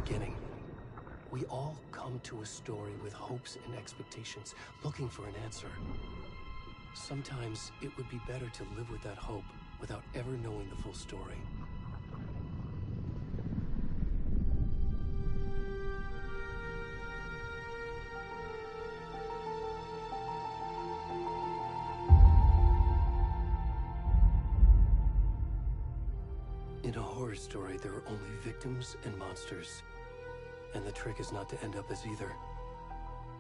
beginning. We all come to a story with hopes and expectations, looking for an answer. Sometimes it would be better to live with that hope without ever knowing the full story. In a horror story, there are only victims and monsters. And the trick is not to end up as either.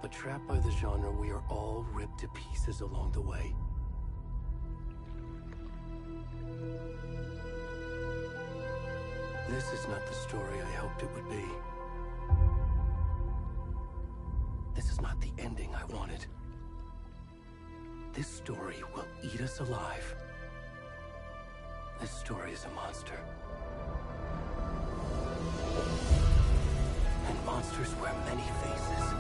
But trapped by the genre, we are all ripped to pieces along the way. This is not the story I hoped it would be. This is not the ending I wanted. This story will eat us alive. This story is a monster. And monsters wear many faces.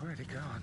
Already gone.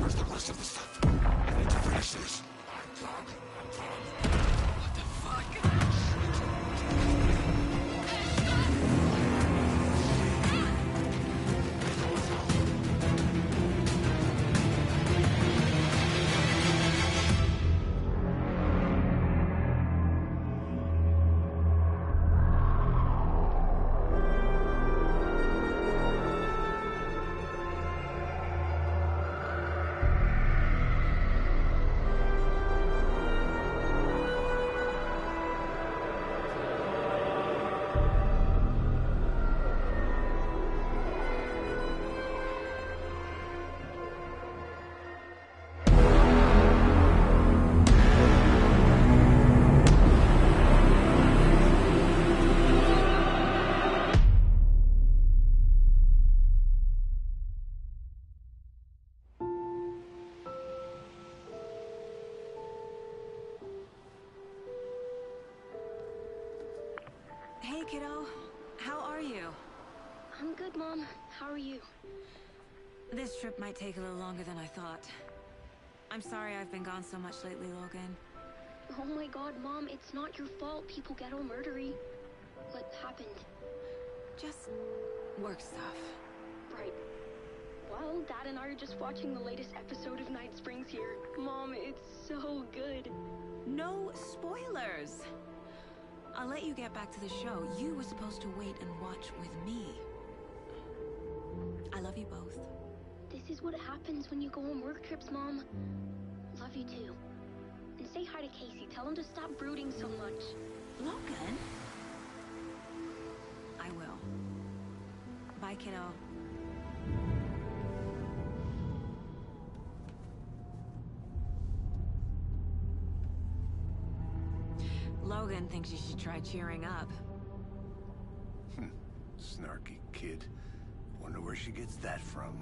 Where's the rest of the stuff? I need to finish this. What the fuck? Hey, kiddo. How are you? I'm good, Mom. How are you? This trip might take a little longer than I thought. I'm sorry I've been gone so much lately, Logan. Oh my god, Mom, it's not your fault people get all murdery. What happened? Just work stuff. Right. Well, Dad and I are just watching the latest episode of Night Springs here. Mom, it's so good. No spoilers! I'll let you get back to the show. You were supposed to wait and watch with me. I love you both. This is what happens when you go on work trips, Mom. Love you too. And say hi to Casey. Tell him to stop brooding so much. Logan? I will. Bye, kiddo. Logan thinks you should try cheering up. Snarky kid. Wonder where she gets that from.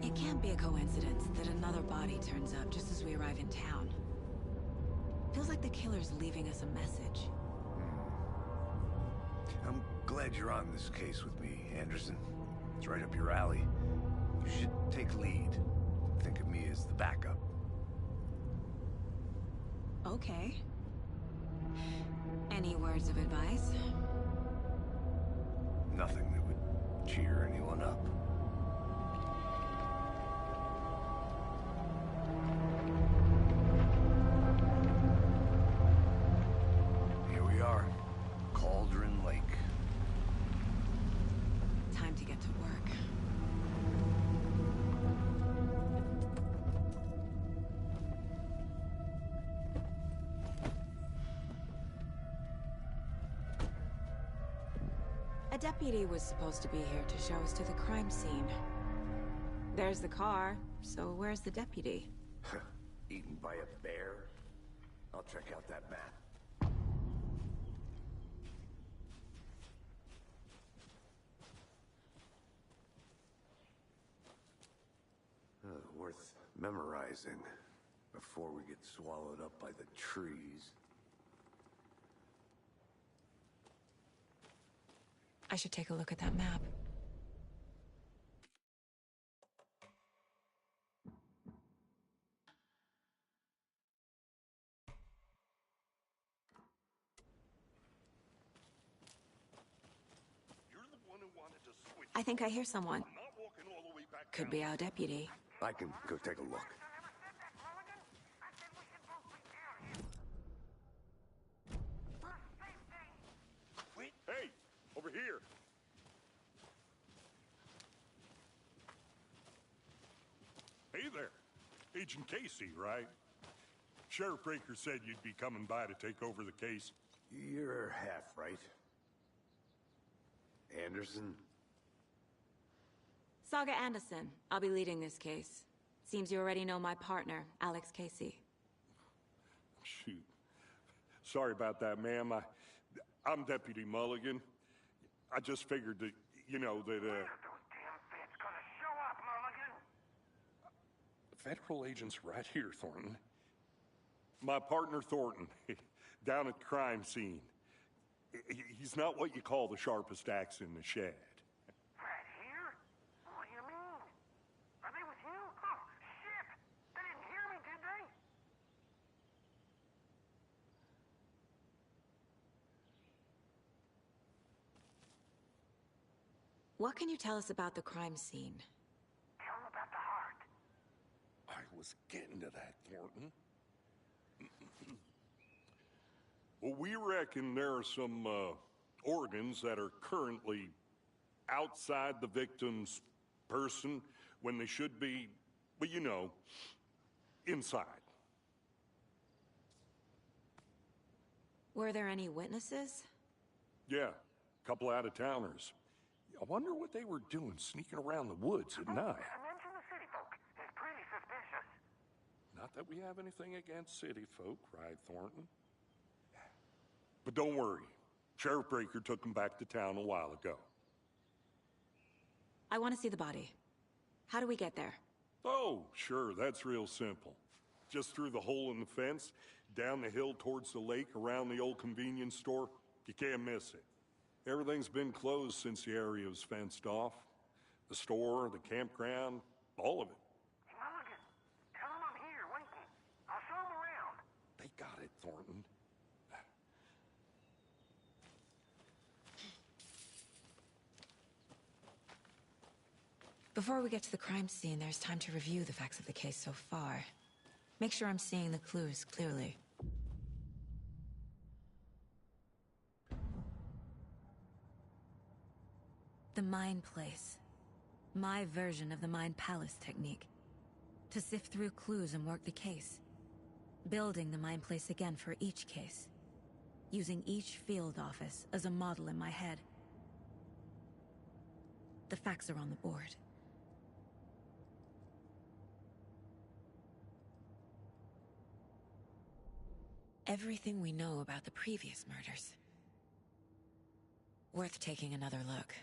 It can't be a coincidence that another body turns up just as we arrive in town. Feels like the killer's leaving us a message. I'm glad you're on this case with me, Anderson. It's right up your alley. You should take lead. Think of me as the backup. Okay. Any words of advice? Nothing that would cheer anyone up. Here we are. Cauldron Lake. Time to get to work. A deputy was supposed to be here to show us to the crime scene. There's the car, so where's the deputy? Eaten by a bear? I'll check out that map. Worth memorizing before we get swallowed up by the trees. I should take a look at that map. I think I hear someone. Could be our deputy. I can go take a look. Hey, over here. Hey there. Agent Casey, right? Sheriff Breaker said you'd be coming by to take over the case. You're half right. Anderson? Saga Anderson. I'll be leading this case. Seems you already know my partner, Alex Casey. Shoot. Sorry about that, ma'am. I'm Deputy Mulligan. I just figured that, you know, that, Those damn feds gonna show up, Mulligan? federal agents right here, Thornton. My partner, Thornton, down at the crime scene. He's not what you call the sharpest axe in the shed. Right here? What do you mean? Are they with you? Oh, shit! They didn't hear me, did they? What can you tell us about the crime scene? Tell them about the heart. I was getting to that, Thornton. Well, we reckon there are some organs that are currently outside the victim's person when they should be, well, you know, inside. Were there any witnesses? Yeah, a couple out-of-towners. I wonder what they were doing sneaking around the woods at night. Mention the city folk. It's pretty suspicious. Not that we have anything against city folk, right, Thornton? But don't worry. Sheriff Breaker took him back to town a while ago. I want to see the body. How do we get there? Oh, sure, that's real simple. Just through the hole in the fence, down the hill towards the lake, around the old convenience store. You can't miss it. Everything's been closed since the area was fenced off. The store, the campground, all of it. Hey, Mulligan, tell them I'm here, waiting. I'll show them around. They got it, Thornton. Before we get to the crime scene, there's time to review the facts of the case so far. Make sure I'm seeing the clues clearly. The Mind Place. My version of the Mind Palace technique. To sift through clues and work the case. Building the Mind Place again for each case. Using each field office as a model in my head. The facts are on the board. Everything we know about the previous murders. Worth taking another look.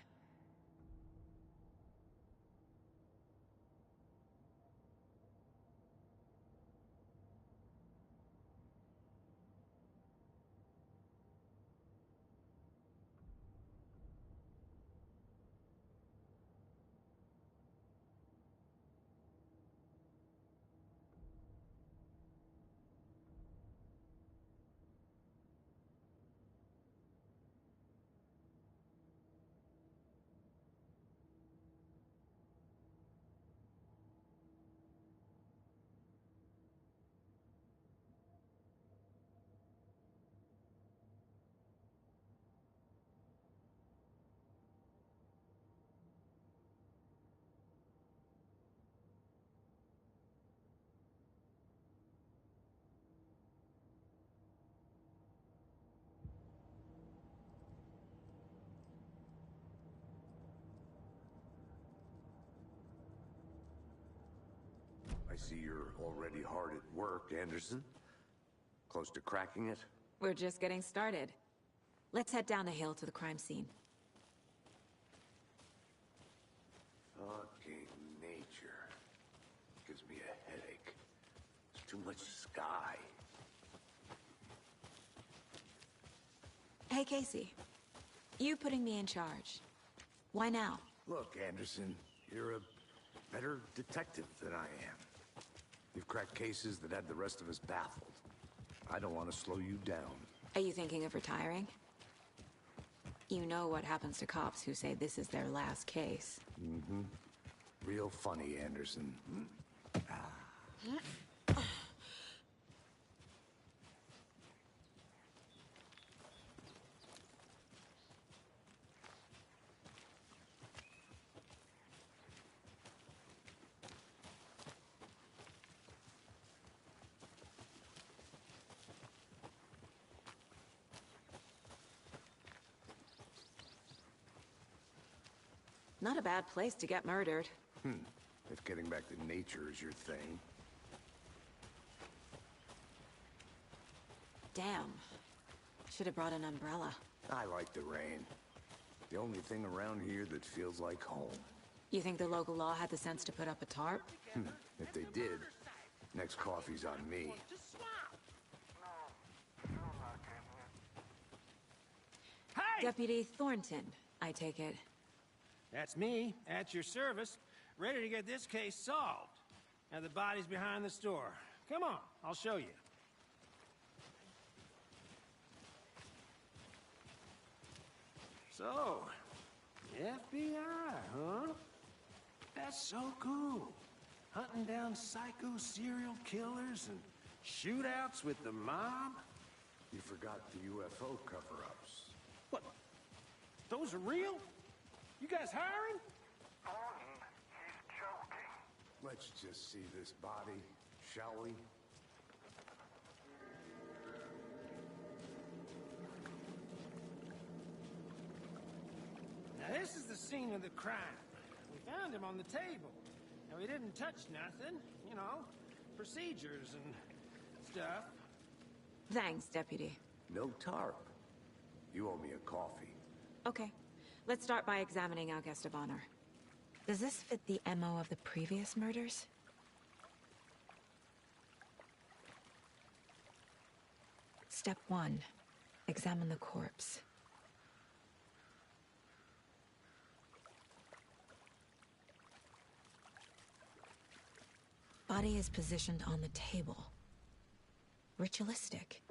I see you're already hard at work, Anderson. Close to cracking it? We're just getting started. Let's head down the hill to the crime scene. Fucking nature. Gives me a headache. There's too much sky. Hey, Casey. You putting me in charge. Why now? Look, Anderson, you're a better detective than I am. You've cracked cases that had the rest of us baffled. I don't want to slow you down. Are you thinking of retiring? You know what happens to cops who say this is their last case. Mm-hmm. Real funny, Anderson. Not a bad place to get murdered. If getting back to nature is your thing. Damn. Should have brought an umbrella. I like the rain. The only thing around here that feels like home. You think the local law had the sense to put up a tarp? If they did, next coffee's on me. Deputy Thornton, I take it. That's me, at your service, ready to get this case solved. Now the body's behind the store. Come on, I'll show you. So, FBI, huh? That's so cool. Hunting down psycho serial killers and shootouts with the mob? You forgot the UFO cover-ups. What? Those are real? You guys hiring? Thornton, he's joking. Let's just see this body, shall we? Now this is the scene of the crime. We found him on the table. Now we didn't touch nothing, you know, procedures and stuff. Thanks, Deputy. No tarp. You owe me a coffee. Okay. Let's start by examining our guest of honor. Does this fit the MO of the previous murders? Step 1. Examine the corpse. Body is positioned on the table. Ritualistic.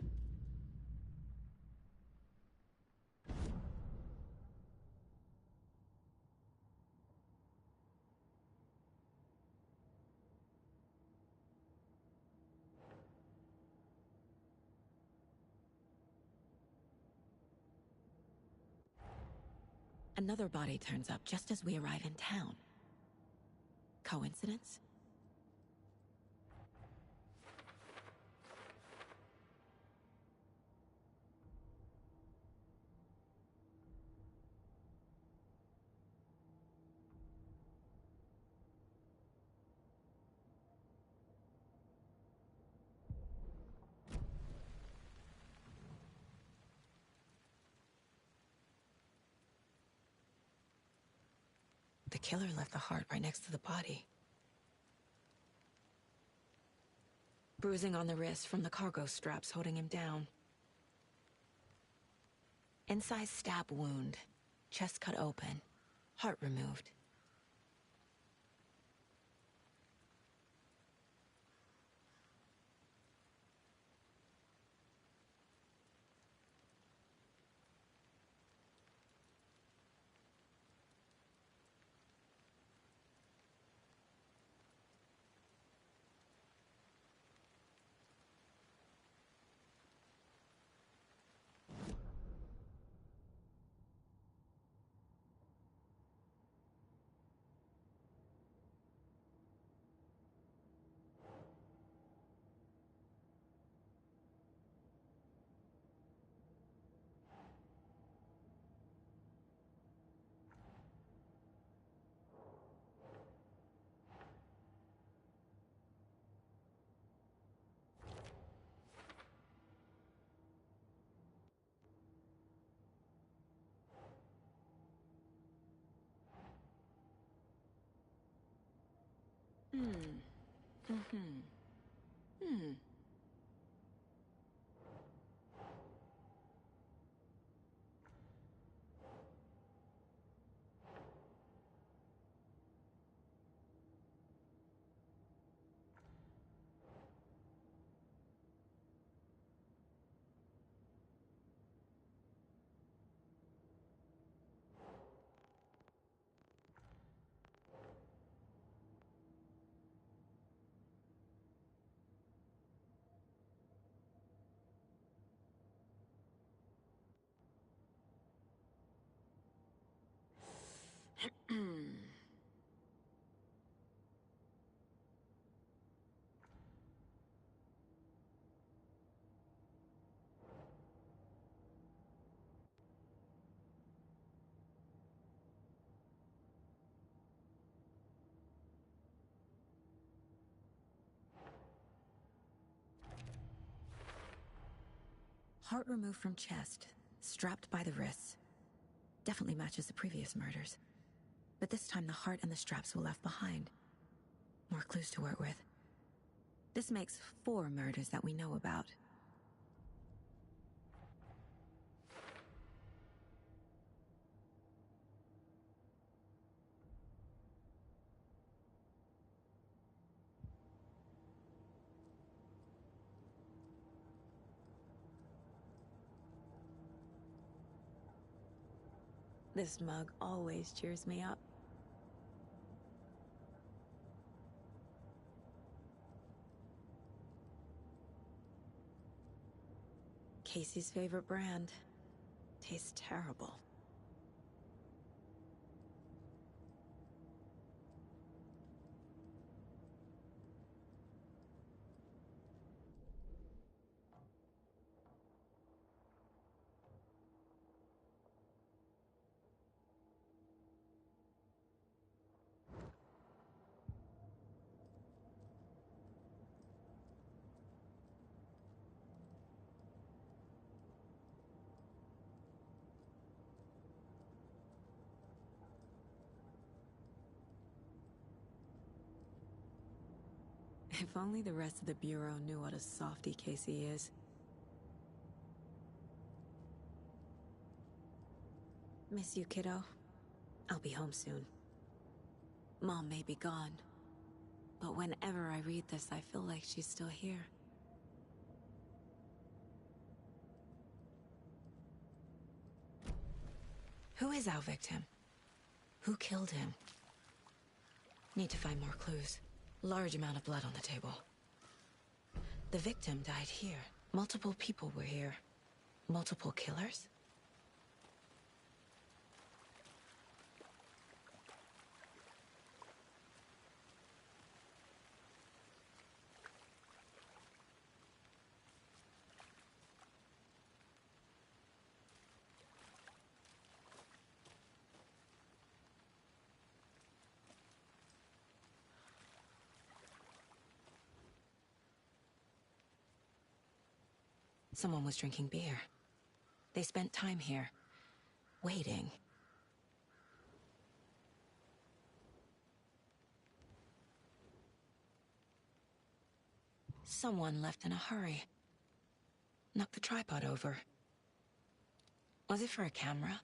Another body turns up just as we arrive in town. Coincidence? The killer left the heart right next to the body. Bruising on the wrist from the cargo straps holding him down. Incised stab wound, chest cut open, heart removed. Heart removed from chest, strapped by the wrists. Definitely matches the previous murders. But this time the heart and the straps were left behind. More clues to work with. This makes 4 murders that we know about. This mug always cheers me up. Casey's favorite brand. Tastes terrible. If only the rest of the Bureau knew what a softy Casey is. Miss you, kiddo. I'll be home soon. Mom may be gone, but whenever I read this, I feel like she's still here. Who is our victim? Who killed him? Need to find more clues. Large amount of blood on the table. The victim died here. Multiple people were here. Multiple killers? Someone was drinking beer. They spent time here, waiting. Someone left in a hurry. Knocked the tripod over. Was it for a camera?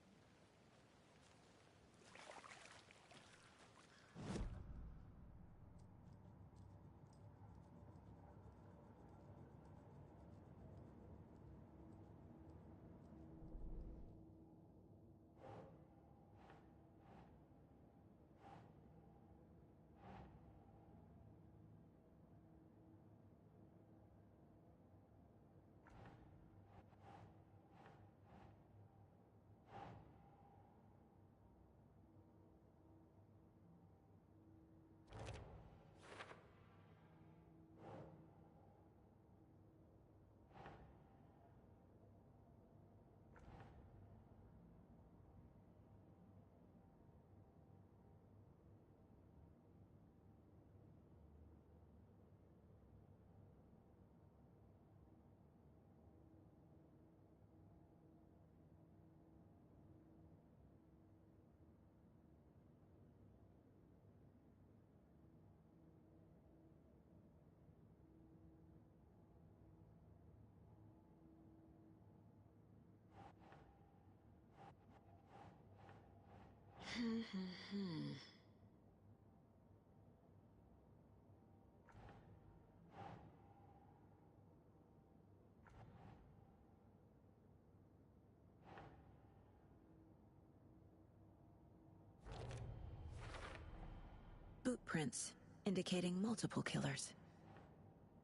Boot prints, indicating multiple killers.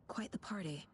Quite the party.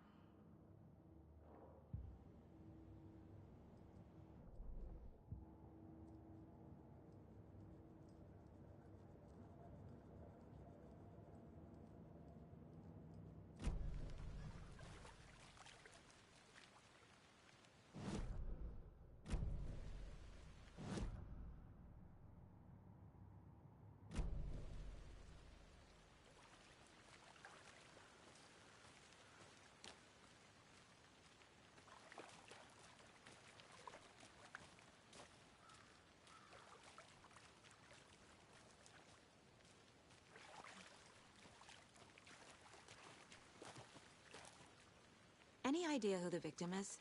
Any idea who the victim is?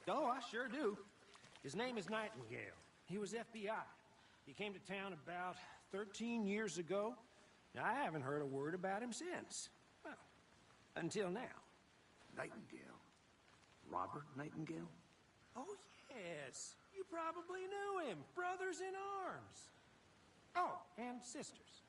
Oh, I sure do. His name is Nightingale. He was FBI. He came to town about 13 years ago. I haven't heard a word about him since. Well, until now. Nightingale? Robert Nightingale? Oh, yes. You probably knew him. Brothers in arms. Oh, and sisters.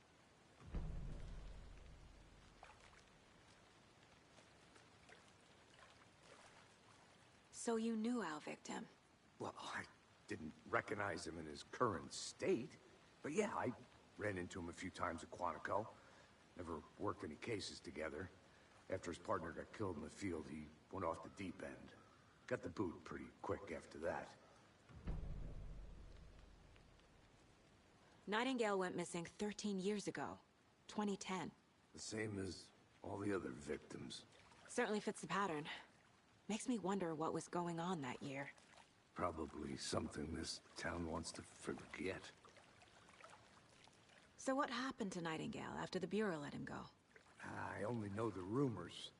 So you knew our victim? Well, I didn't recognize him in his current state. But yeah, I ran into him a few times at Quantico. Never worked any cases together. After his partner got killed in the field, he went off the deep end. Got the boot pretty quick after that. Nightingale went missing 13 years ago. 2010. The same as all the other victims. Certainly fits the pattern. Makes me wonder what was going on that year. Probably something this town wants to forget. So what happened to Nightingale after the Bureau let him go? I only know the rumors.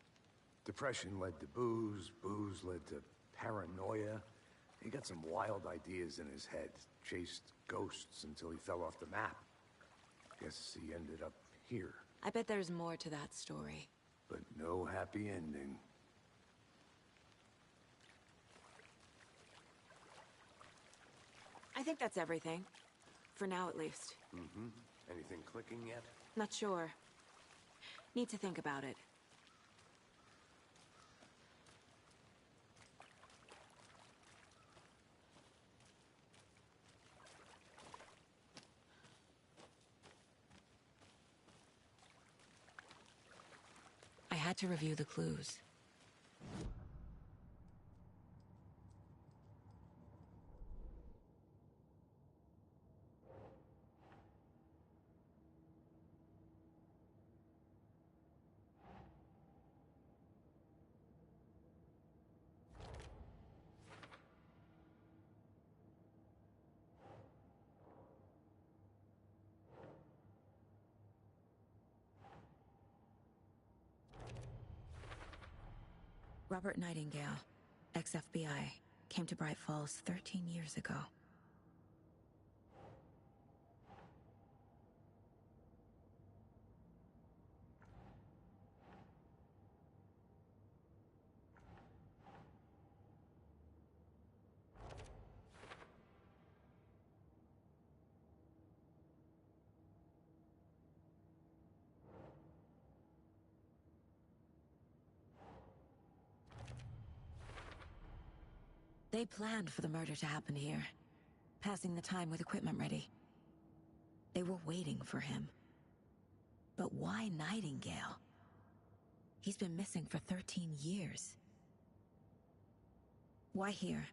Depression led to booze, booze led to paranoia. He got some wild ideas in his head, chased ghosts until he fell off the map. Guess he ended up here. I bet there's more to that story. But no happy ending. I think that's everything. For now, at least. Mm-hmm. Anything clicking yet? Not sure. Need to think about it. I had to review the clues. Robert Nightingale, ex-FBI, came to Bright Falls 13 years ago. They planned for the murder to happen here, passing the time with equipment ready. They were waiting for him. But why Nightingale? He's been missing for 13 years. Why here?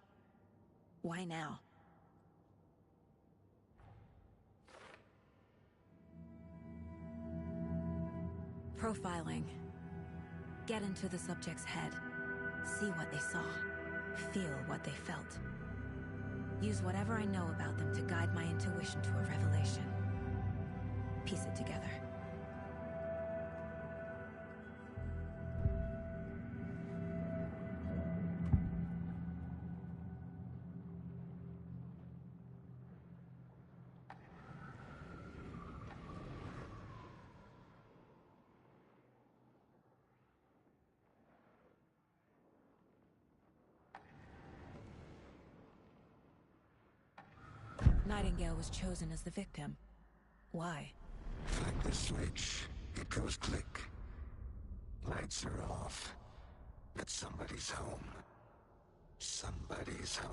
Why now? Profiling. Get into the subject's head. See what they saw. Feel what they felt. Use whatever I know about them to guide my intuition to a revelation. Piece it together. Nightingale was chosen as the victim. Why? Flick the switch, it goes click. Lights are off. But somebody's home. Somebody's home.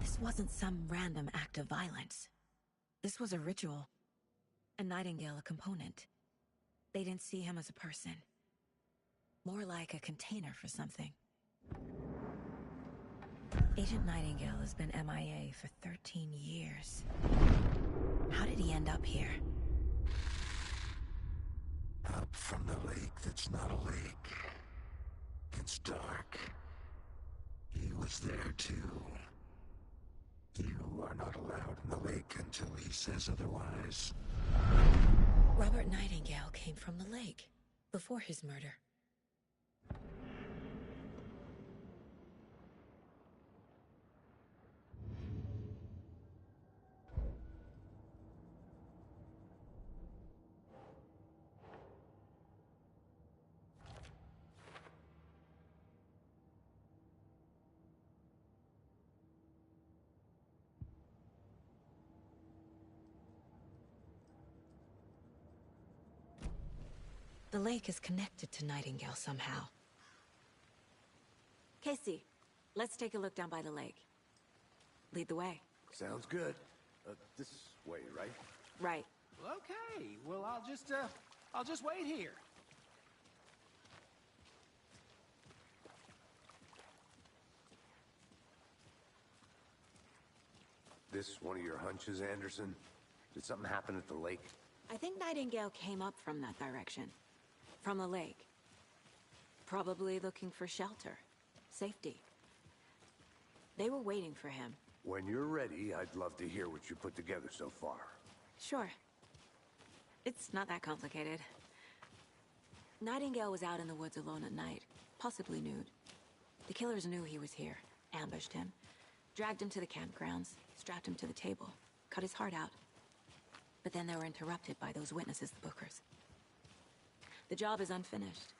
This wasn't some random act of violence. This was a ritual. And Nightingale a component. They didn't see him as a person. More like a container for something. Agent Nightingale has been MIA for 13 years. How did he end up here? Up from the lake that's not a lake. It's dark. He was there too. You are not allowed in the lake until he says otherwise. Robert Nightingale came from the lake, before his murder. The lake is connected to Nightingale somehow. Casey, let's take a look down by the lake. Lead the way. Sounds good. This way, right? Right. Okay, well, I'll just wait here. This one of your hunches, Anderson? Did something happen at the lake? I think Nightingale came up from that direction. From the lake. Probably looking for shelter. Safety. They were waiting for him. When you're ready, I'd love to hear what you put together so far. Sure. It's not that complicated. Nightingale was out in the woods alone at night, possibly nude. The killers knew he was here, ambushed him, dragged him to the campgrounds, strapped him to the table, cut his heart out. But then they were interrupted by those witnesses, the Bookers. The job is unfinished.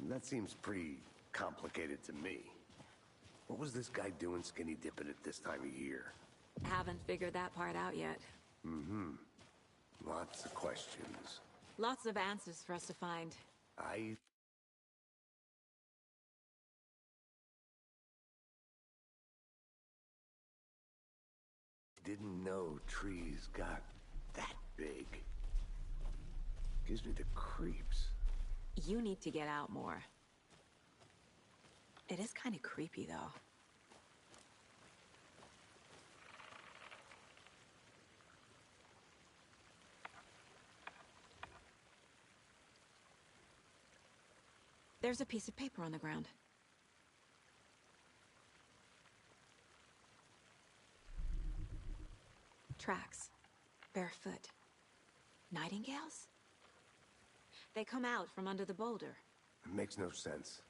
That seems pretty complicated to me. What was this guy doing skinny dipping at this time of year? Haven't figured that part out yet. Lots of questions. Lots of answers for us to find. I didn't know trees got that big. Gives me the creeps. You need to get out more. It is kind of creepy, though. There's a piece of paper on the ground. Tracks. Barefoot. Nightingales? They come out from under the boulder. It makes no sense.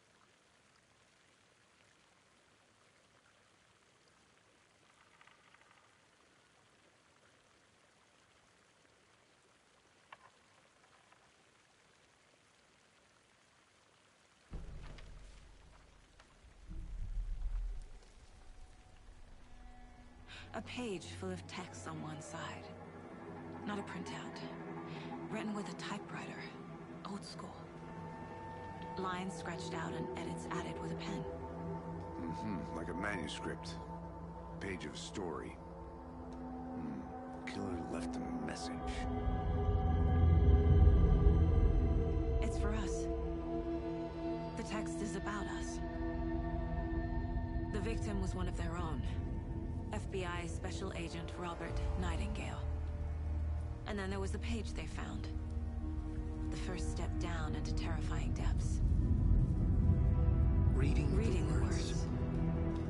A page full of text on one side. Not a printout. Written with a typewriter. Old school. Lines scratched out and edits added with a pen. Like a manuscript. Page of a story. Killer left a message. It's for us. The text is about us. The victim was one of their own. FBI Special Agent Robert Nightingale. And then there was the page they found. The first step down into terrifying depths. Reading the words.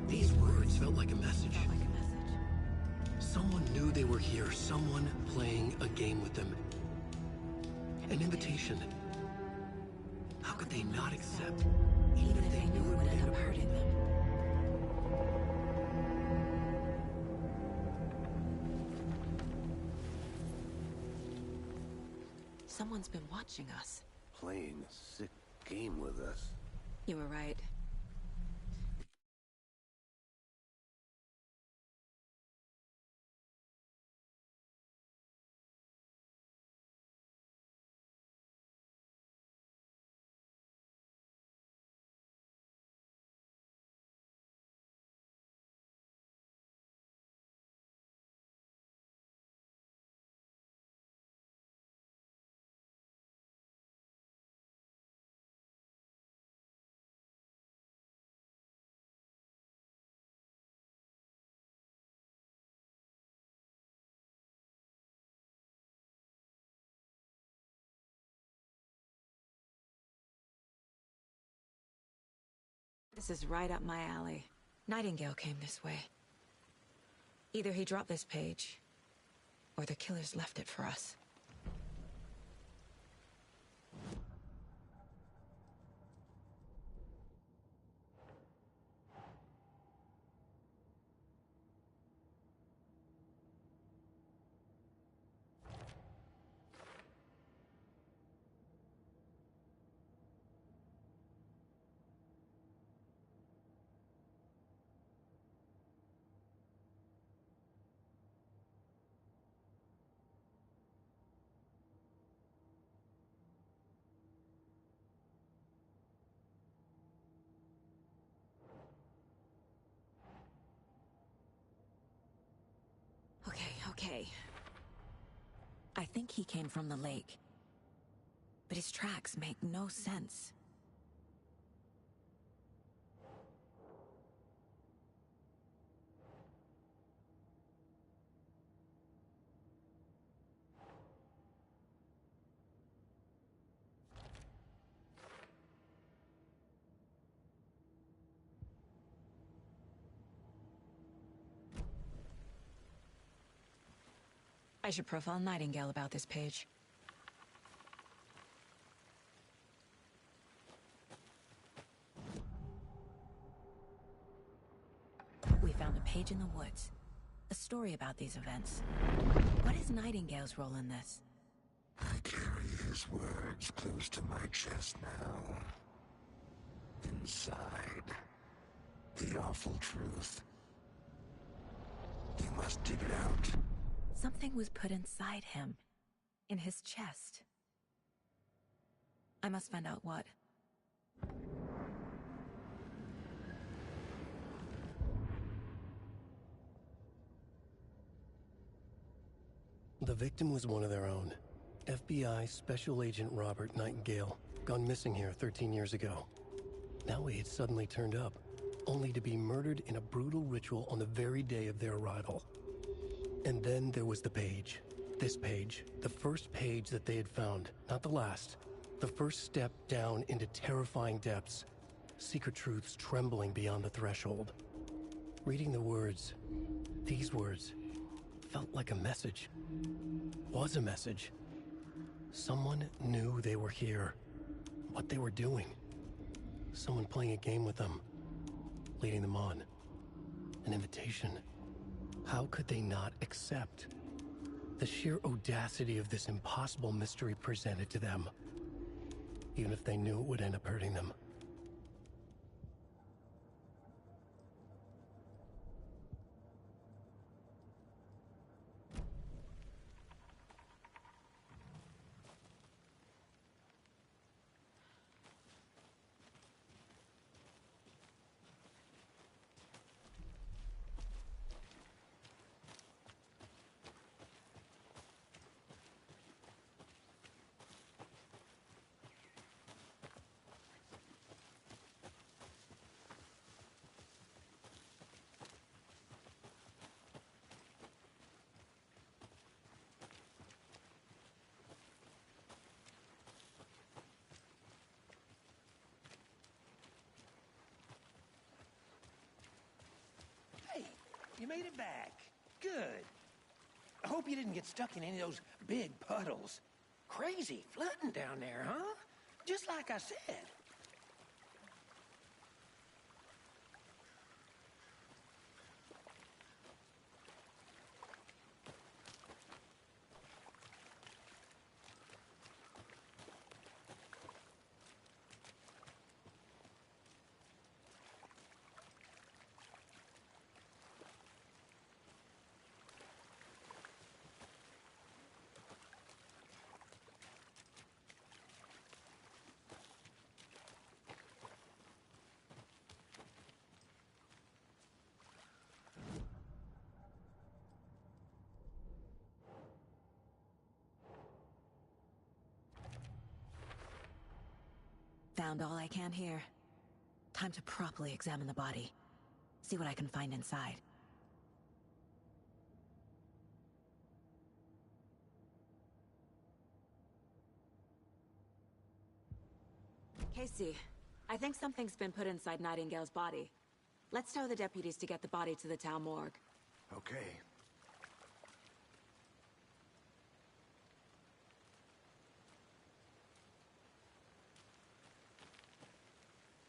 These words felt like a message. Felt like a message. Someone knew they were here, someone playing a game with them. An invitation. How could they not accept, Even if they knew it would end up hurting them. Someone's been watching us. Playing a sick game with us. You were right. This is right up my alley. Nightingale came this way. Either he dropped this page, or the killers left it for us. Okay. I think he came from the lake. But his tracks make no sense. I should profile Nightingale about this page. We found a page in the woods. A story about these events. What is Nightingale's role in this? I carry his words close to my chest now. Inside, the awful truth. You must dig it out. Something was put inside him. In his chest. I must find out what. The victim was one of their own. FBI Special Agent Robert Nightingale, gone missing here 13 years ago. Now he had suddenly turned up, only to be murdered in a brutal ritual on the very day of their arrival. And then there was the page. This page, the first page that they had found, not the last. The first step down into terrifying depths. Secret truths trembling beyond the threshold. Reading the words, these words, felt like a message. Was a message. Someone knew they were here. What they were doing. Someone playing a game with them. Leading them on. An invitation. How could they not accept? The sheer audacity of this impossible mystery presented to them. Even if they knew it would end up hurting them. You made it back. Good. I hope you didn't get stuck in any of those big puddles. Crazy flooding down there, huh? Just like I said. Found all I can here. Time to properly examine the body. See what I can find inside. Casey, I think something's been put inside Nightingale's body. Let's tell the deputies to get the body to the town morgue. Okay.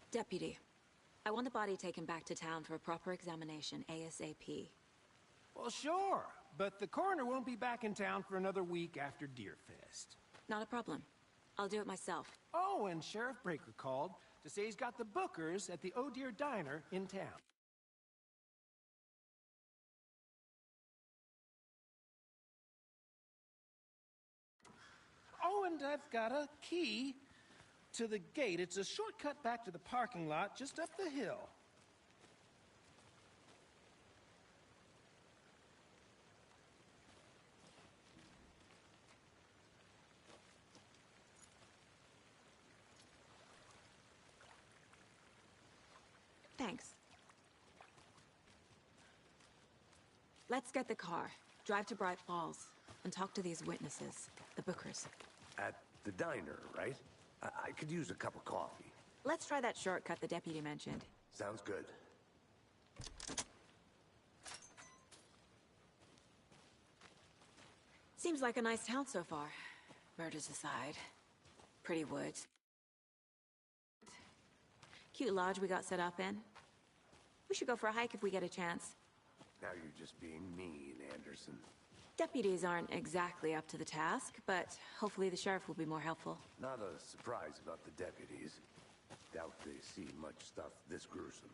Deputy, I want the body taken back to town for a proper examination ASAP. Well, sure, but the coroner won't be back in town for another week after Deerfest. Not a problem. I'll do it myself. Oh, and Sheriff Breaker called to say he's got the Bookers at the Oh Deer Diner in town. Oh, and I've got a key to the gate. It's a shortcut back to the parking lot just up the hill. Thanks. Let's get the car, drive to Bright Falls, and talk to these witnesses, the Bookers. At the diner, right? I could use a cup of coffee. Let's try that shortcut the deputy mentioned. Sounds good. Seems like a nice town so far. Murders aside. Pretty woods. Cute lodge we got set up in. We should go for a hike if we get a chance. Now you're just being mean, Anderson. Deputies aren't exactly up to the task, but hopefully the sheriff will be more helpful. Not a surprise about the deputies. Doubt they see much stuff this gruesome.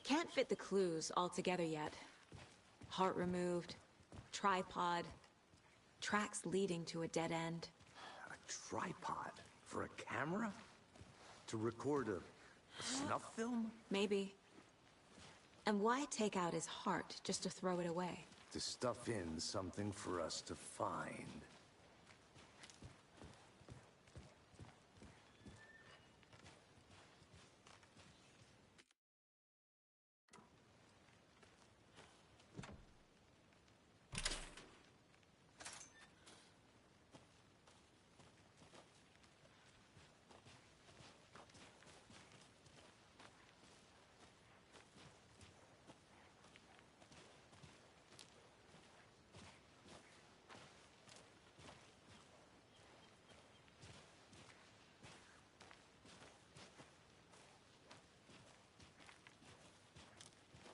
Can't fit the clues all together yet. Heart removed, tripod, tracks leading to a dead end. A tripod? For a camera? To record a snuff film? Maybe. And why take out his heart just to throw it away? To stuff in something for us to find.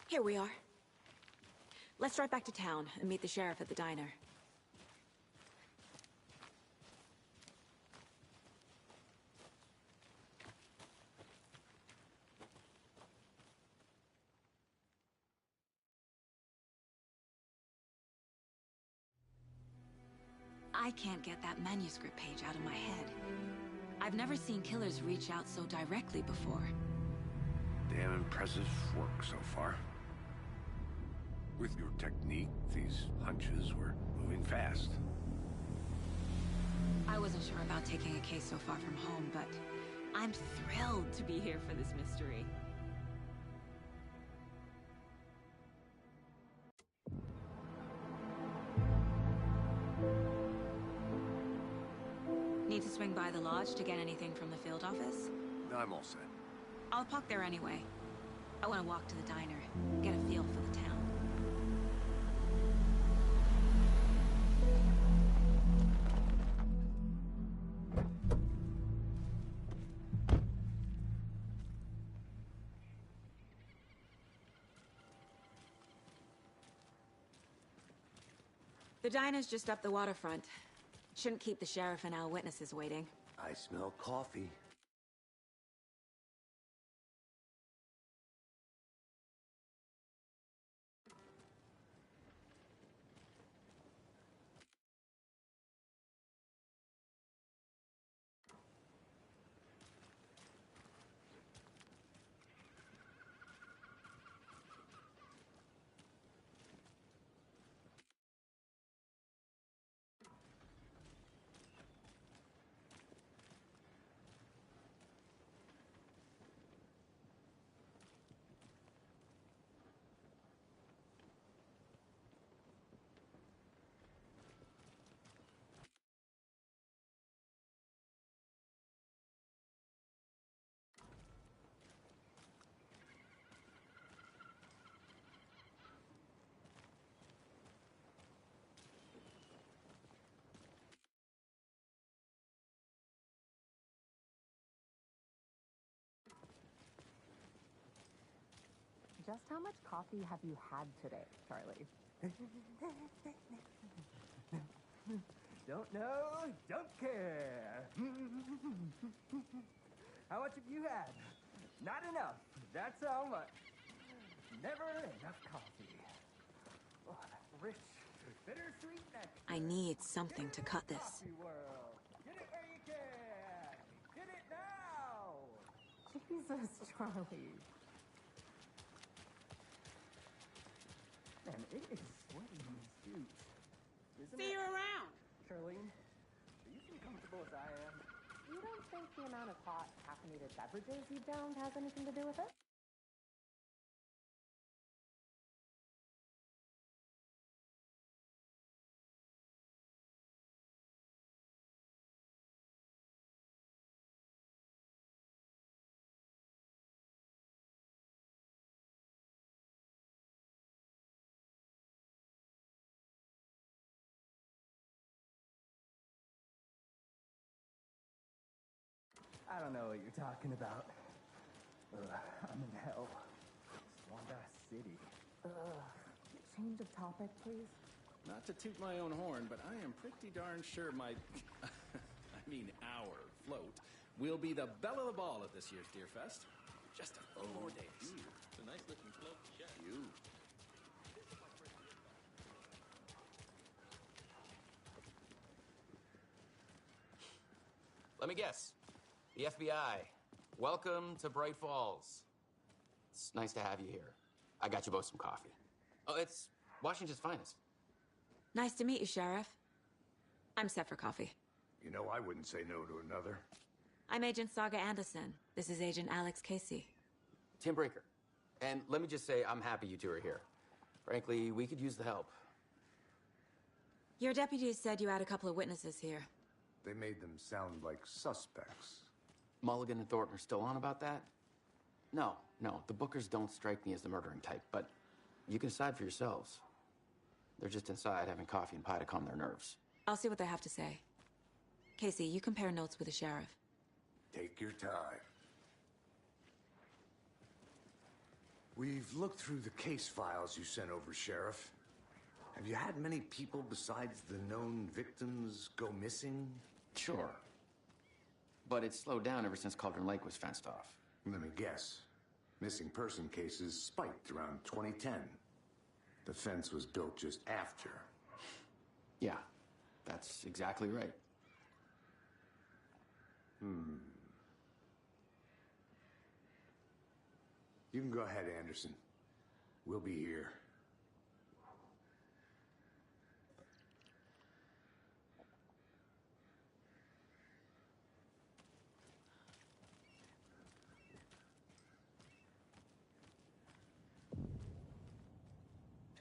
Here we are. Let's drive back to town and meet the sheriff at the diner. I can't get that manuscript page out of my head. I've never seen killers reach out so directly before. Damn impressive work so far. With your technique, these hunches were moving fast. I wasn't sure about taking a case so far from home, but I'm thrilled to be here for this mystery. Need to swing by the lodge to get anything from the field office? I'm all set. I'll park there anyway. I want to walk to the diner, get a feel for the town. The diner's just up the waterfront. Shouldn't keep the sheriff and our witnesses waiting. I smell coffee. Just how much coffee have you had today, Charlie? Don't know, don't care. How much have you had? Not enough. That's how much. Never enough coffee. Oh, that rich, bittersweet nectar. I need something to cut this. Coffee world. Get it where you can. Get it now. Jesus, Charlie. Man, it is sweaty in these suits. Isn't See it? you around. Charlene, are you as comfortable as I am? You don't think the amount of hot caffeinated beverages you downed has anything to do with it? I don't know what you're talking about. I'm in hell. Swamp Ass City. Change of topic, please. Not to toot my own horn, but I am pretty darn sure my, I mean our float, will be the belle of the ball at this year's Deer Fest. Just a few more days. It's a nice looking float, yeah. You. Let me guess. The FBI. Welcome to Bright Falls. It's nice to have you here. I got you both some coffee. Oh, it's Washington's finest. Nice to meet you, Sheriff. I'm set for coffee. You know, I wouldn't say no to another. I'm Agent Saga Anderson. This is Agent Alex Casey. Tim Breaker. And let me just say, I'm happy you two are here. Frankly, we could use the help. Your deputies said you had a couple of witnesses here. They made them sound like suspects. Mulligan and Thornton are still on about that? No, the Bookers don't strike me as the murdering type, but you can decide for yourselves. They're just inside having coffee and pie to calm their nerves. I'll see what they have to say. Casey, you compare notes with the sheriff. Take your time. We've looked through the case files you sent over, Sheriff. Have you had many people besides the known victims go missing? Sure. But it's slowed down ever since Cauldron Lake was fenced off. Let me guess. Missing person cases spiked around 2010. The fence was built just after. Yeah, that's exactly right. You can go ahead, Anderson. We'll be here.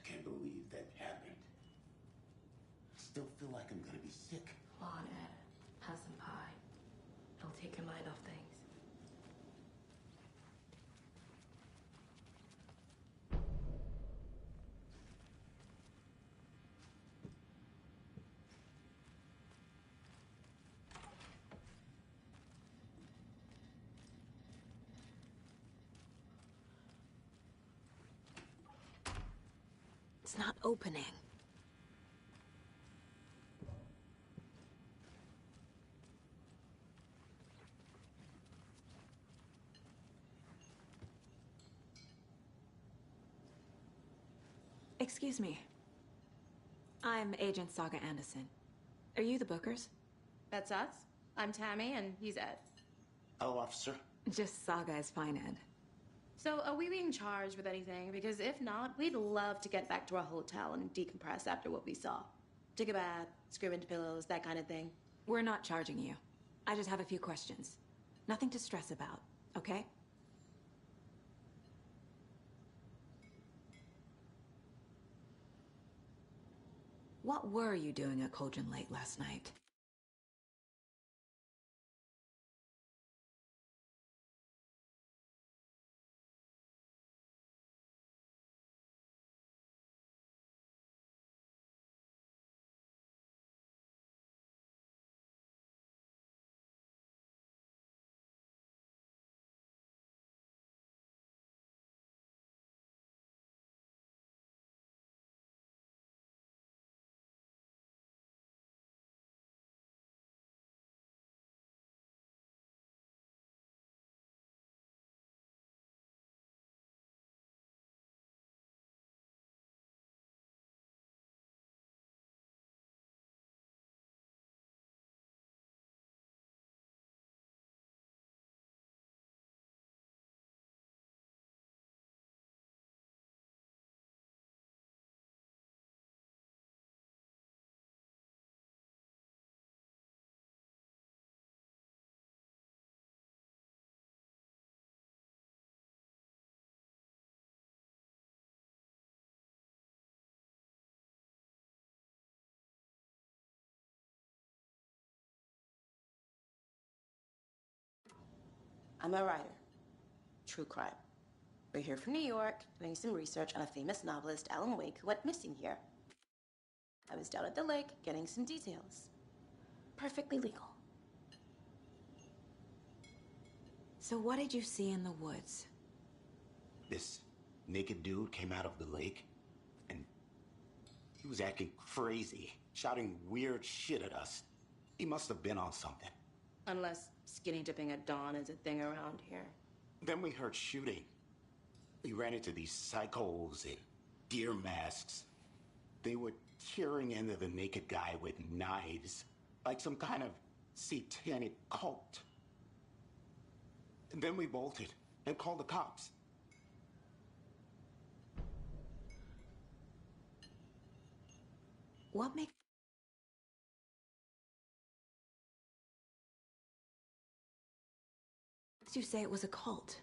Can't believe that happened. Still feel like I'm gonna be sick. Come on, Ed. Have some pie. It'll take your mind off things. It's not opening. Excuse me. I'm Agent Saga Anderson. Are you the Bookers? That's us. I'm Tammy, and he's Ed. Hello, officer. Just Saga is fine, Ed. So, are we being charged with anything? Because if not, we'd love to get back to our hotel and decompress after what we saw. Take a bath, scream into pillows, that kind of thing. We're not charging you. I just have a few questions. Nothing to stress about, okay? What were you doing at Cauldron Lake last night? I'm a writer. True crime. We're here from New York, doing some research on a famous novelist, Alan Wake, who went missing here. I was down at the lake getting some details. Perfectly legal. So what did you see in the woods? This naked dude came out of the lake, and he was acting crazy, shouting weird shit at us. He must have been on something. Unless skinny dipping at dawn is a thing around here. Then we heard shooting. We ran into these psychos in deer masks. They were tearing into the naked guy with knives, like some kind of satanic cult. And then we bolted and called the cops. What makes you say it was a cult?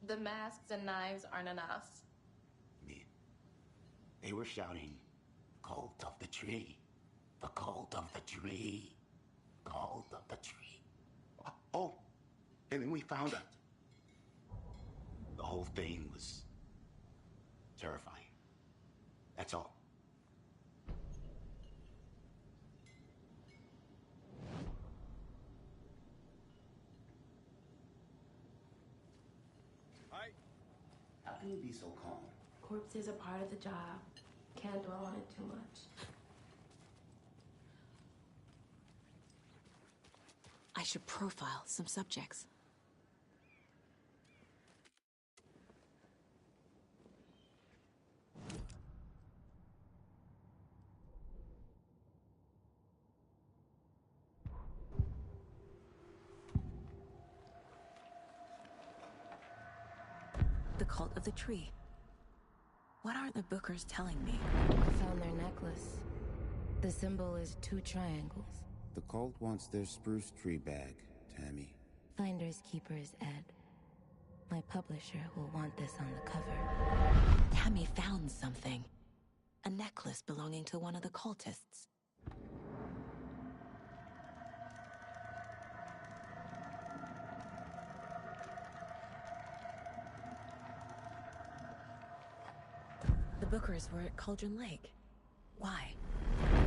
The masks and knives aren't enough. They were shouting, "Cult of the tree, the cult of the tree, cult of the tree." Oh, and then we found it. The whole thing was terrifying. That's all. Hi. How can you be so calm? Corpses are part of the job. Can't dwell on it too much. I should profile some subjects. The cult of the tree. What are the Bookers telling me? I found their necklace. The symbol is 2 triangles. The cult wants their spruce tree back, Tammy. Finders keepers, Ed. My publisher will want this on the cover. Tammy found something. A necklace belonging to one of the cultists. The Bookers were at Cauldron Lake. Why?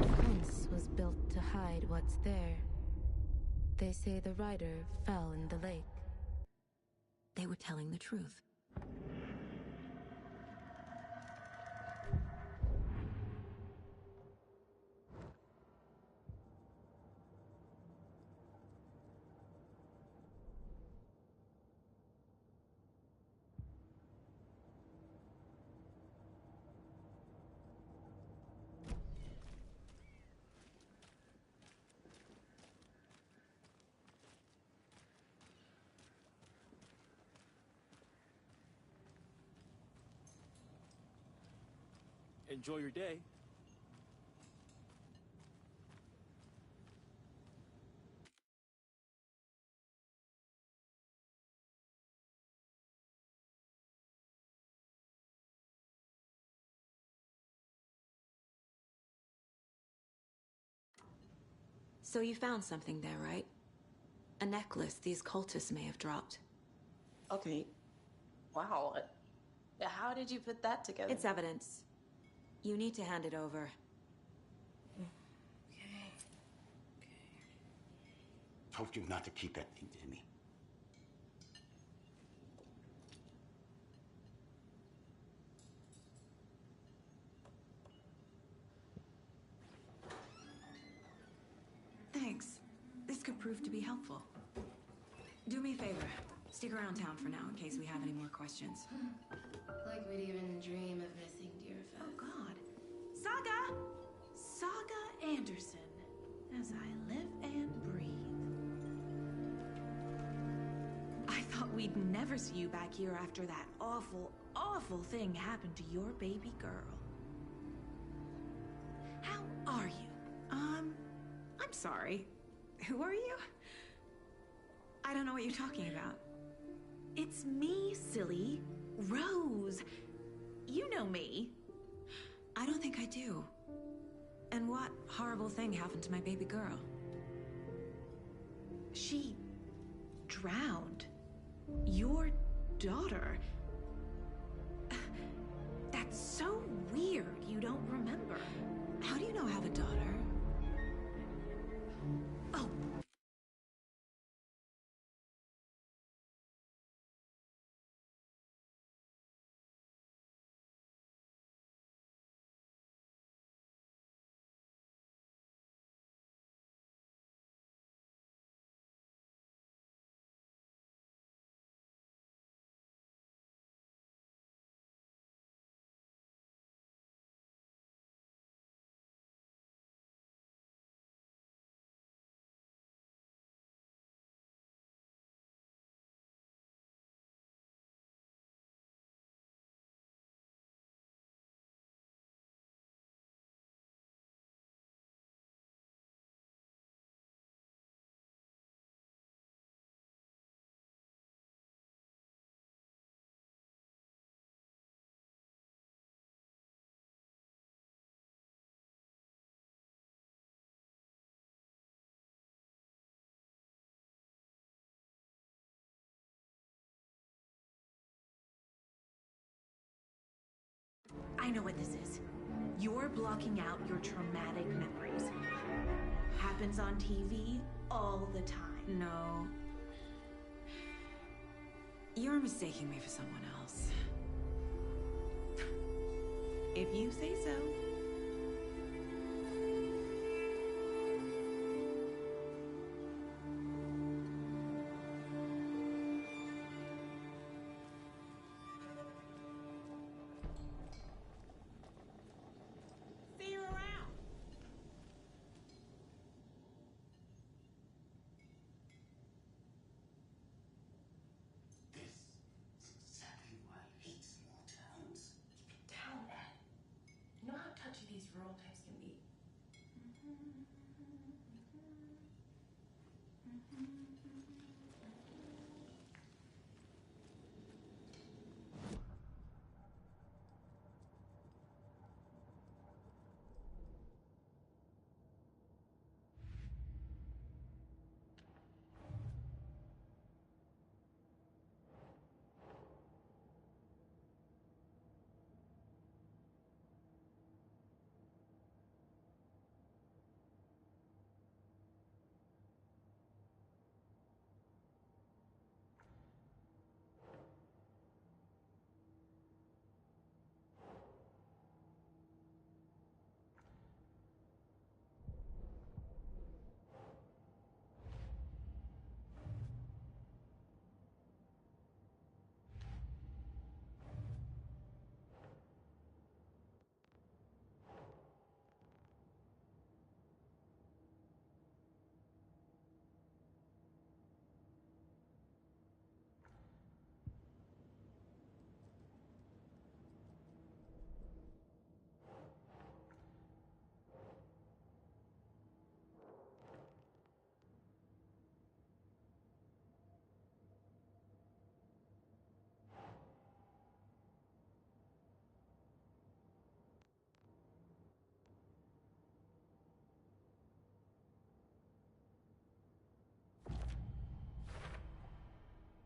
The fence was built to hide what's there. They say the rider fell in the lake. They were telling the truth. Enjoy your day. So you found something there, right? A necklace these cultists may have dropped. Okay. Wow. How did you put that together? It's evidence. You need to hand it over. Told you not to keep that thing to me. Thanks. This could prove to be helpful. Do me a favor. Stick around town for now in case we have any more questions. Like we'd even dream of missing Deerfest. Oh, God. Saga! Saga Anderson. As I live and breathe. I thought we'd never see you back here after that awful, awful thing happened to your baby girl. How are you? I'm sorry. Who are you? I don't know what you're talking about. It's me, silly. Rose. You know me. I don't think I do. And what horrible thing happened to my baby girl? She drowned. Your daughter. That's so weird you don't remember. How do you know I have a daughter? Oh. I know what this is. You're blocking out your traumatic memories. Happens on TV all the time. No. You're mistaking me for someone else. If you say so.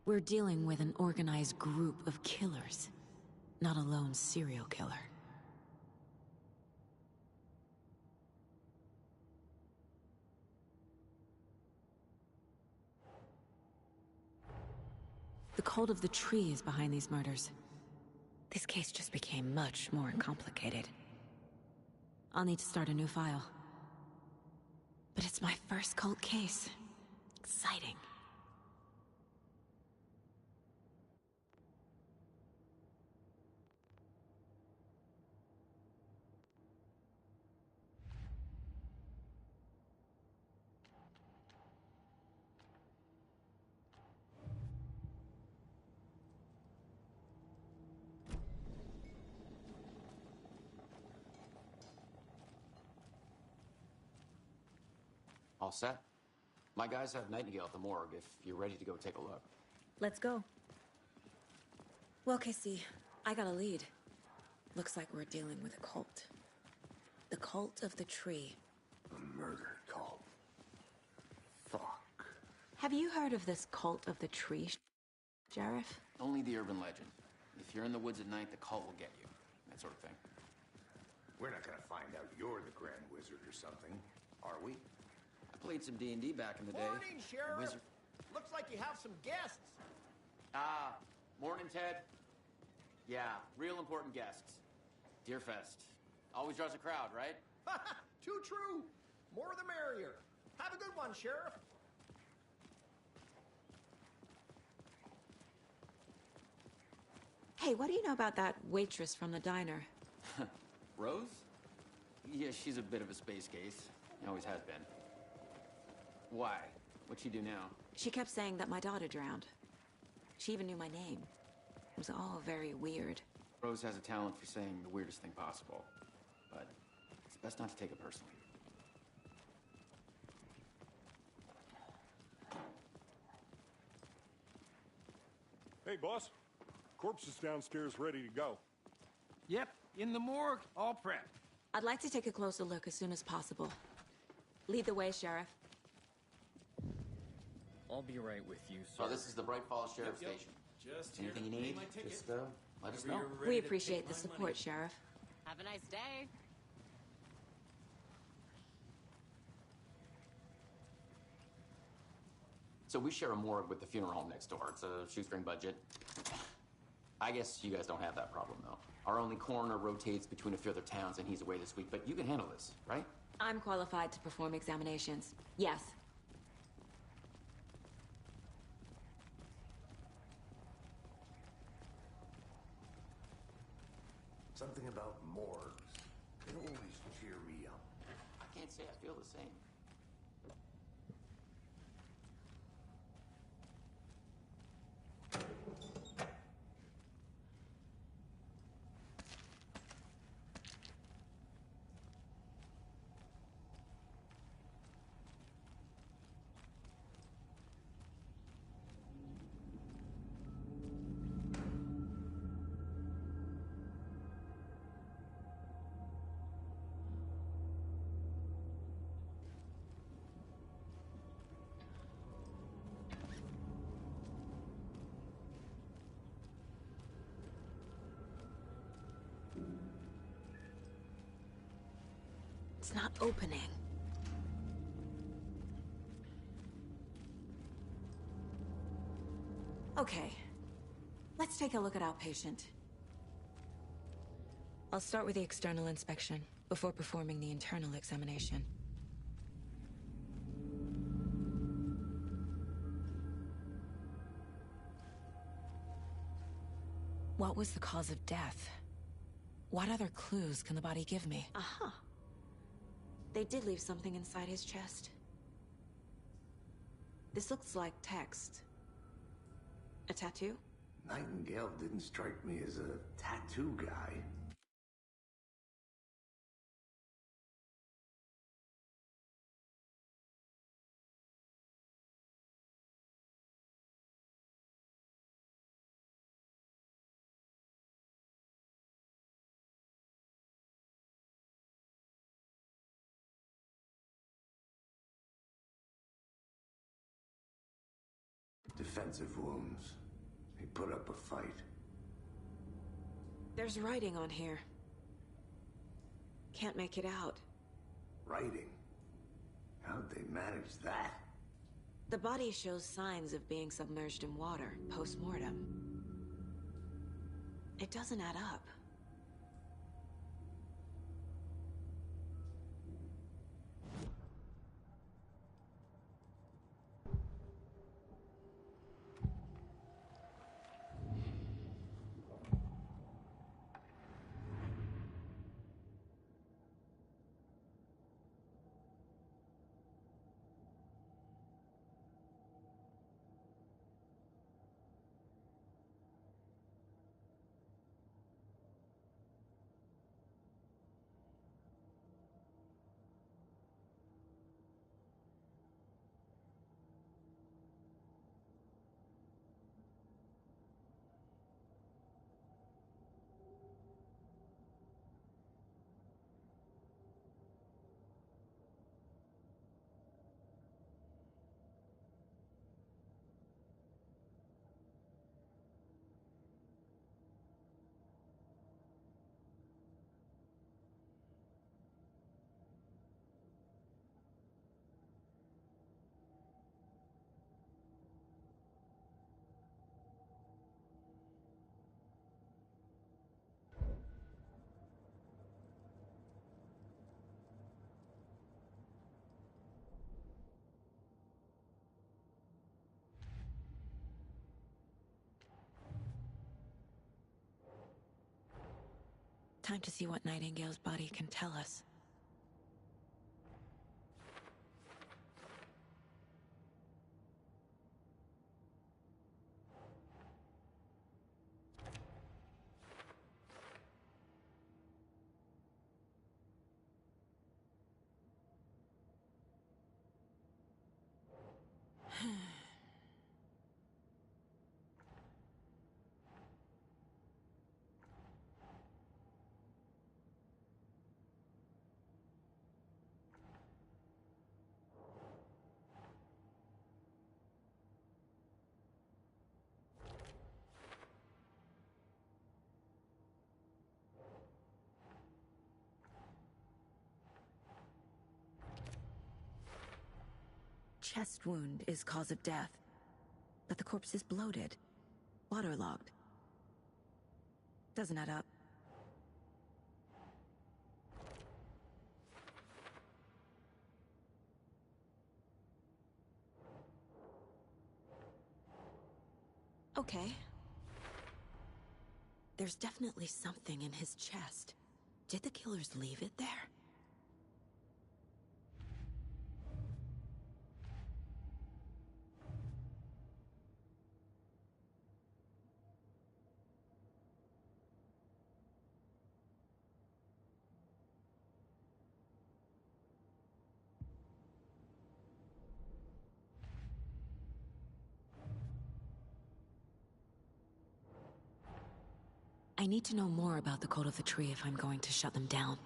We're dealing with an organized group of killers, not a lone serial killer. The Cult of the Tree is behind these murders. This case just became much more complicated. I'll need to start a new file. But it's my first cult case. Exciting. All set? My guys have Nightingale at the morgue if you're ready to go take a look. Let's go. Well, Casey, I got a lead. Looks like we're dealing with a cult. The Cult of the Tree. A murder cult. Fuck. Have you heard of this cult of the tree, Sheriff? Only the urban legend. If you're in the woods at night, the cult will get you. That sort of thing. We're not gonna find out you're the Grand Wizard or something, are we? I played some D&D back in the day. Morning, Sheriff. Wizard. Looks like you have some guests. Morning, Ted. Yeah, real important guests. Deerfest. Always draws a crowd, right? Too true. More the merrier. Have a good one, Sheriff. Hey, what do you know about that waitress from the diner? Rose? Yeah, she's a bit of a space case. Always has been. Why? What'd she do now? She kept saying that my daughter drowned. She even knew my name. It was all very weird. Rose has a talent for saying the weirdest thing possible. But it's best not to take it personally. Hey, boss. Corpse is downstairs ready to go. Yep, in the morgue, all prepped. I'd like to take a closer look as soon as possible. Lead the way, Sheriff. I'll be right with you, sir. Oh, this is the Bright Falls Sheriff Station. Just anything you need, just let us know. We appreciate the support, Sheriff. Have a nice day. So we share a morgue with the funeral home next door. It's a shoestring budget. I guess you guys don't have that problem, though. Our only coroner rotates between a few other towns, and he's away this week, but you can handle this, right? I'm qualified to perform examinations. Yes. Something about morgues. They always cheer me up. I can't say I feel the same. It's not opening. Okay. Let's take a look at our patient. I'll start with the external inspection before performing the internal examination. What was the cause of death? What other clues can the body give me? Aha. They did leave something inside his chest. This looks like text. A tattoo? Nightingale didn't strike me as a tattoo guy. Defensive wounds. He put up a fight. There's writing on here. Can't make it out. Writing? How'd they manage that? The body shows signs of being submerged in water post-mortem. It doesn't add up. Time to see what Nightingale's body can tell us. Chest wound is cause of death, but the corpse is bloated, waterlogged. Doesn't add up. Okay. There's definitely something in his chest. Did the killers leave it there? I need to know more about the Code of the Tree if I'm going to shut them down.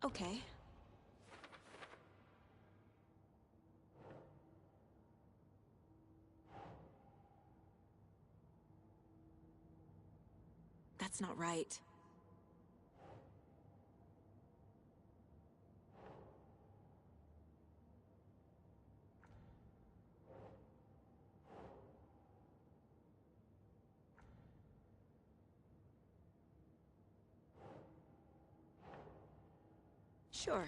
Okay. That's not right. Sure.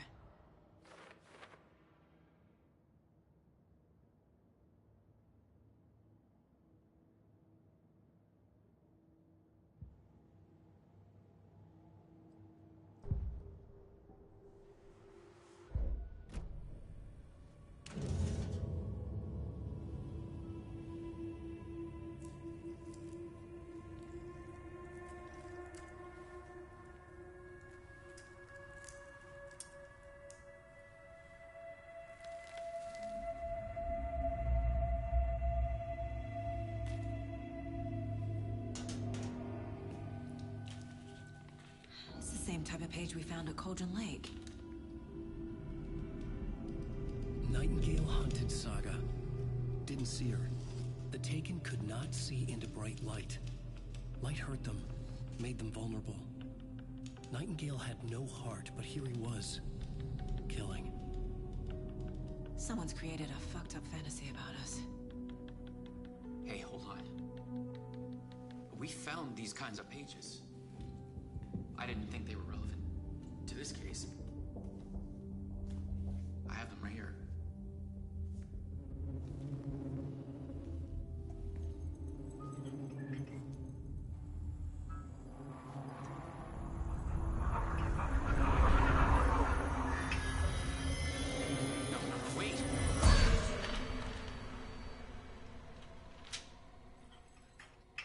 Same type of page we found at Cauldron Lake. Nightingale hunted Saga. Didn't see her. The Taken could not see into bright light. Light hurt them, made them vulnerable. Nightingale had no heart, but here he was, killing. Someone's created a fucked up fantasy about us. Hey, hold on. We found these kinds of pages. I didn't think they were relevant to this case. I have them right here. No, wait.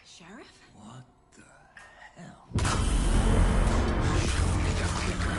Sheriff? What the hell? Show me the clicker.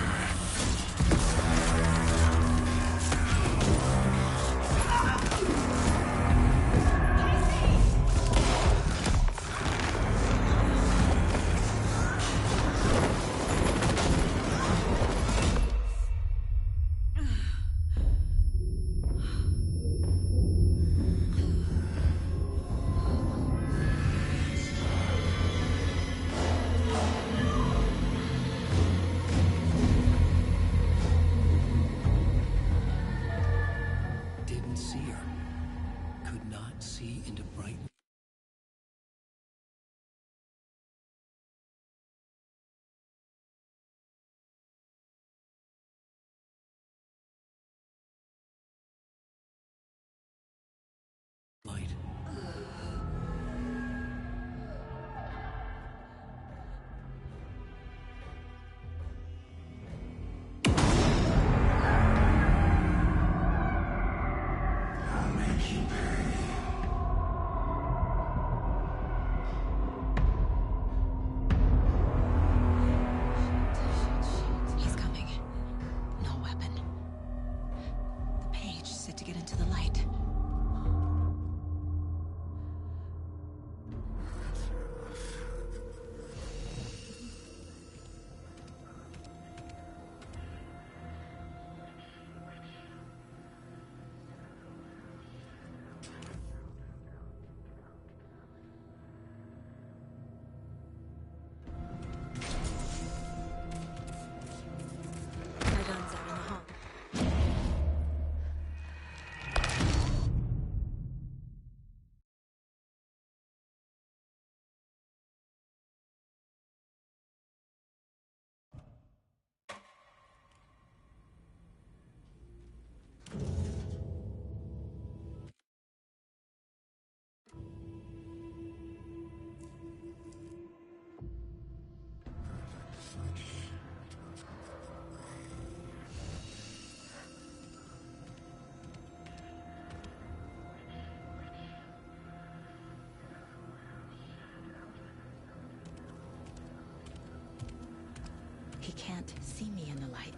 He can't see me in the light.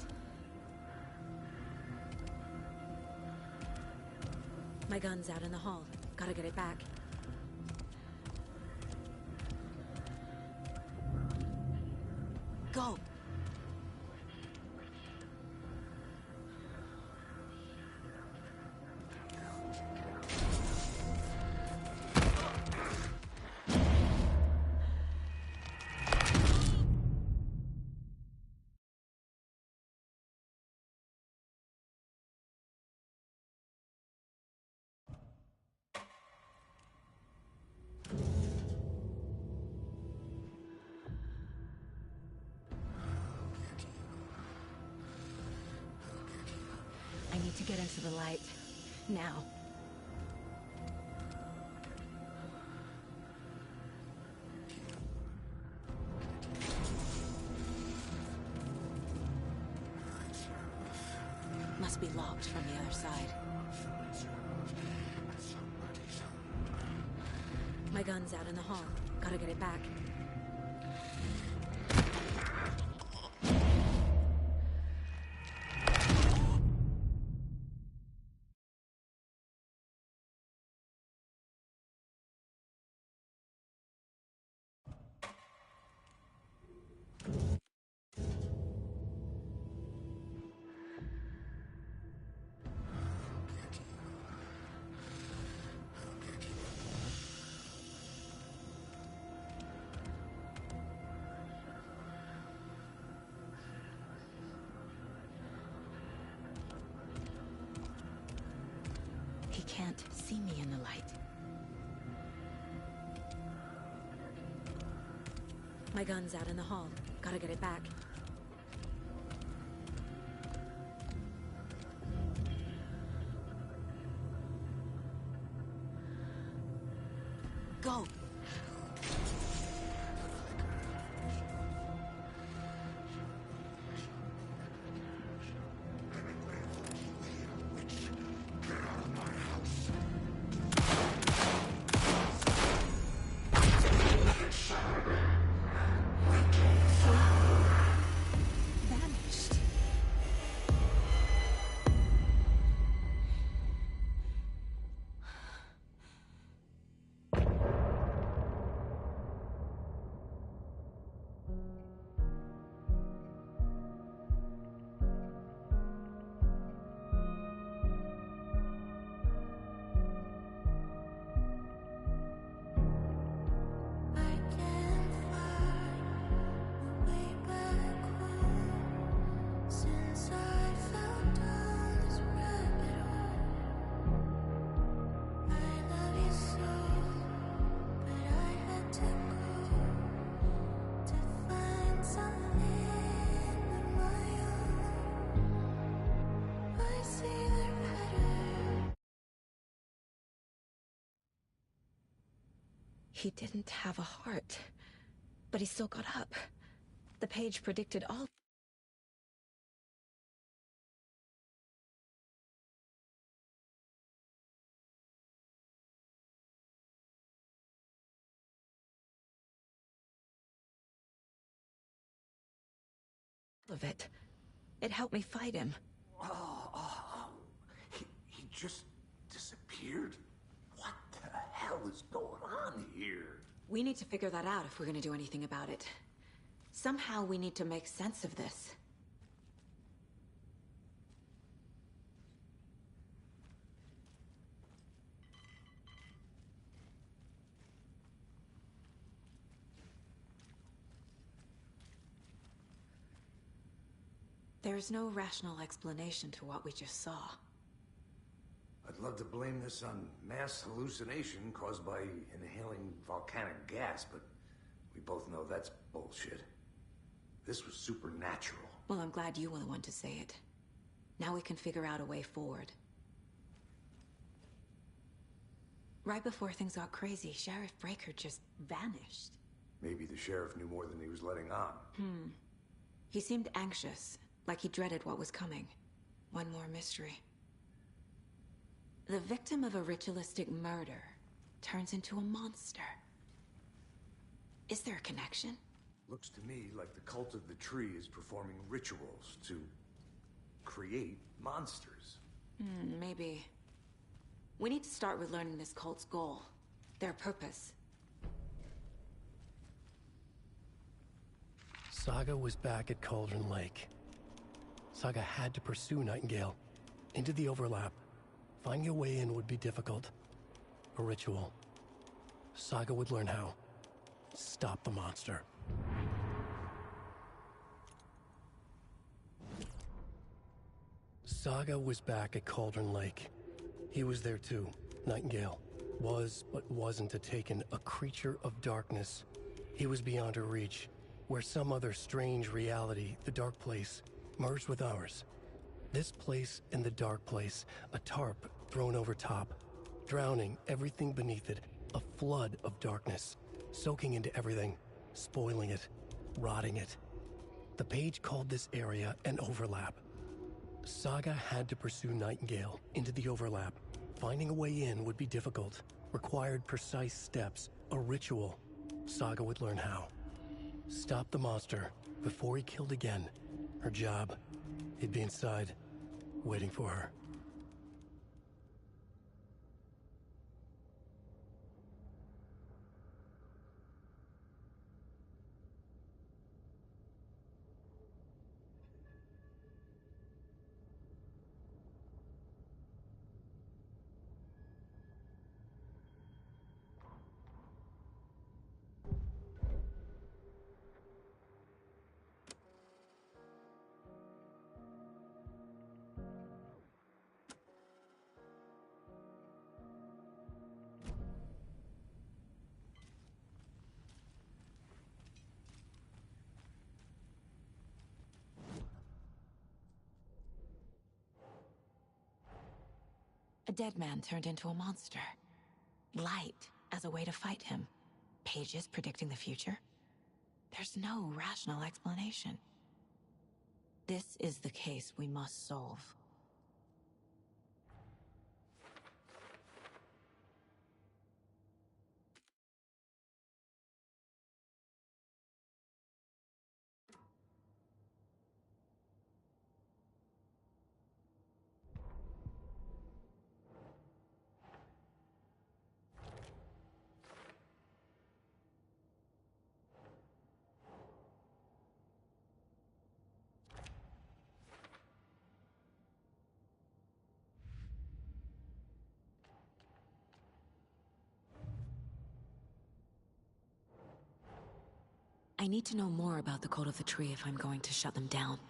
My gun's out in the hall. Gotta get it back. Go! I need to get into the light. Now. Must be locked from the other side. My gun's out in the hall. Gotta get it back. He can't see me in the light. My gun's out in the hall. Gotta get it back. Go! He didn't have a heart, but he still got up. The page predicted all of it. It helped me fight him. He just disappeared? What the hell is going on here? We need to figure that out if we're gonna do anything about it. Somehow we need to make sense of this. There's no rational explanation to what we just saw. I'd love to blame this on mass hallucination caused by inhaling volcanic gas, but we both know that's bullshit. This was supernatural. Well, I'm glad you were the one to say it. Now we can figure out a way forward. Right before things got crazy, Sheriff Breaker just vanished. Maybe the sheriff knew more than he was letting on. He seemed anxious, like he dreaded what was coming. One more mystery. The victim of a ritualistic murder turns into a monster. Is there a connection? Looks to me like the cult of the tree is performing rituals to create monsters. Maybe. We need to start with learning this cult's goal, their purpose. Saga was back at Cauldron Lake. Saga had to pursue Nightingale into the overlap. Finding a way in would be difficult. A ritual. Saga would learn how. Stop the monster. Saga was back at Cauldron Lake. He was there too. Nightingale was, but wasn't a Taken, a creature of darkness. He was beyond her reach, where some other strange reality, the dark place, merged with ours. This place and the dark place, a tarp thrown over top, drowning everything beneath it, a flood of darkness, soaking into everything, spoiling it, rotting it. The page called this area an overlap. Saga had to pursue Nightingale into the overlap. Finding a way in would be difficult, required precise steps, a ritual. Saga would learn how. Stop the monster before he killed again. Her job, he'd be inside, waiting for her. A dead man turned into a monster. Light as a way to fight him. Pages predicting the future? There's no rational explanation. This is the case we must solve. I need to know more about the Cult of the Tree if I'm going to shut them down.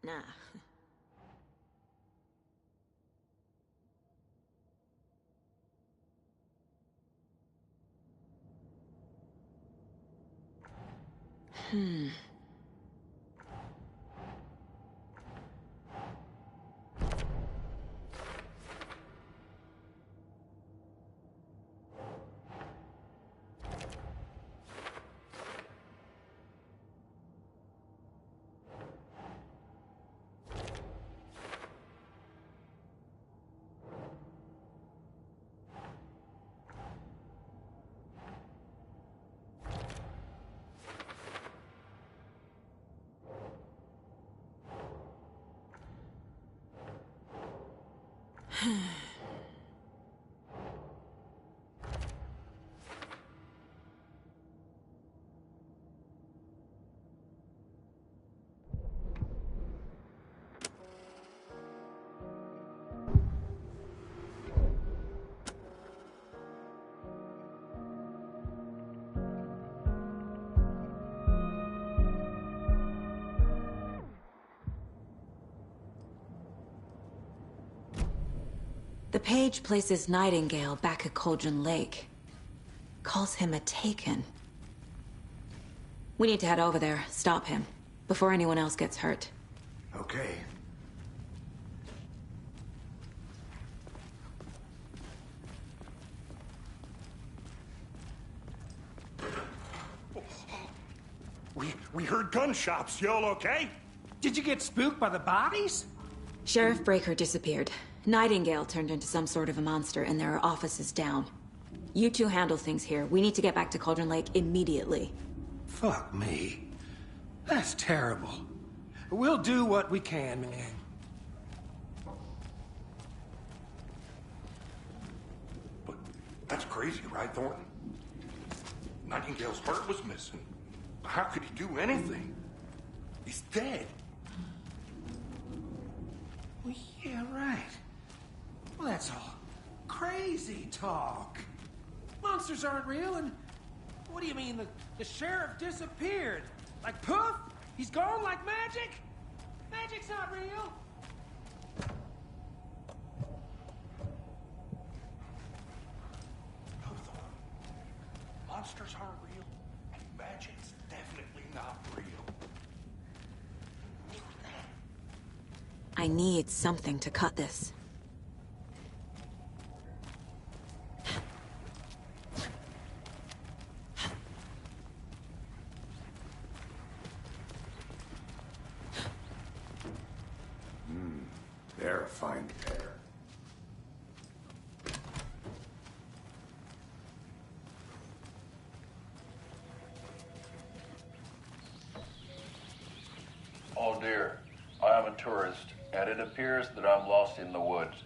Nah. The page places Nightingale back at Cauldron Lake. Calls him a Taken. We need to head over there, stop him, before anyone else gets hurt. Okay. We heard gunshots. Y'all okay? Did you get spooked by the bodies? Sheriff Breaker disappeared. Nightingale turned into some sort of a monster, and there are offices down. You two handle things here. We need to get back to Cauldron Lake immediately. Fuck me. That's terrible. We'll do what we can, man. But that's crazy, right, Thornton? Nightingale's heart was missing. How could he do anything? He's dead. Well, yeah, right. Well, that's all crazy talk. Monsters aren't real, and what do you mean the sheriff disappeared? Like poof? He's gone like magic? Magic's not real. No, Thornton. Monsters aren't real, and magic's definitely not real. I need something to cut this. They're a fine pair. Oh dear, I am a tourist, and it appears that I'm lost in the woods.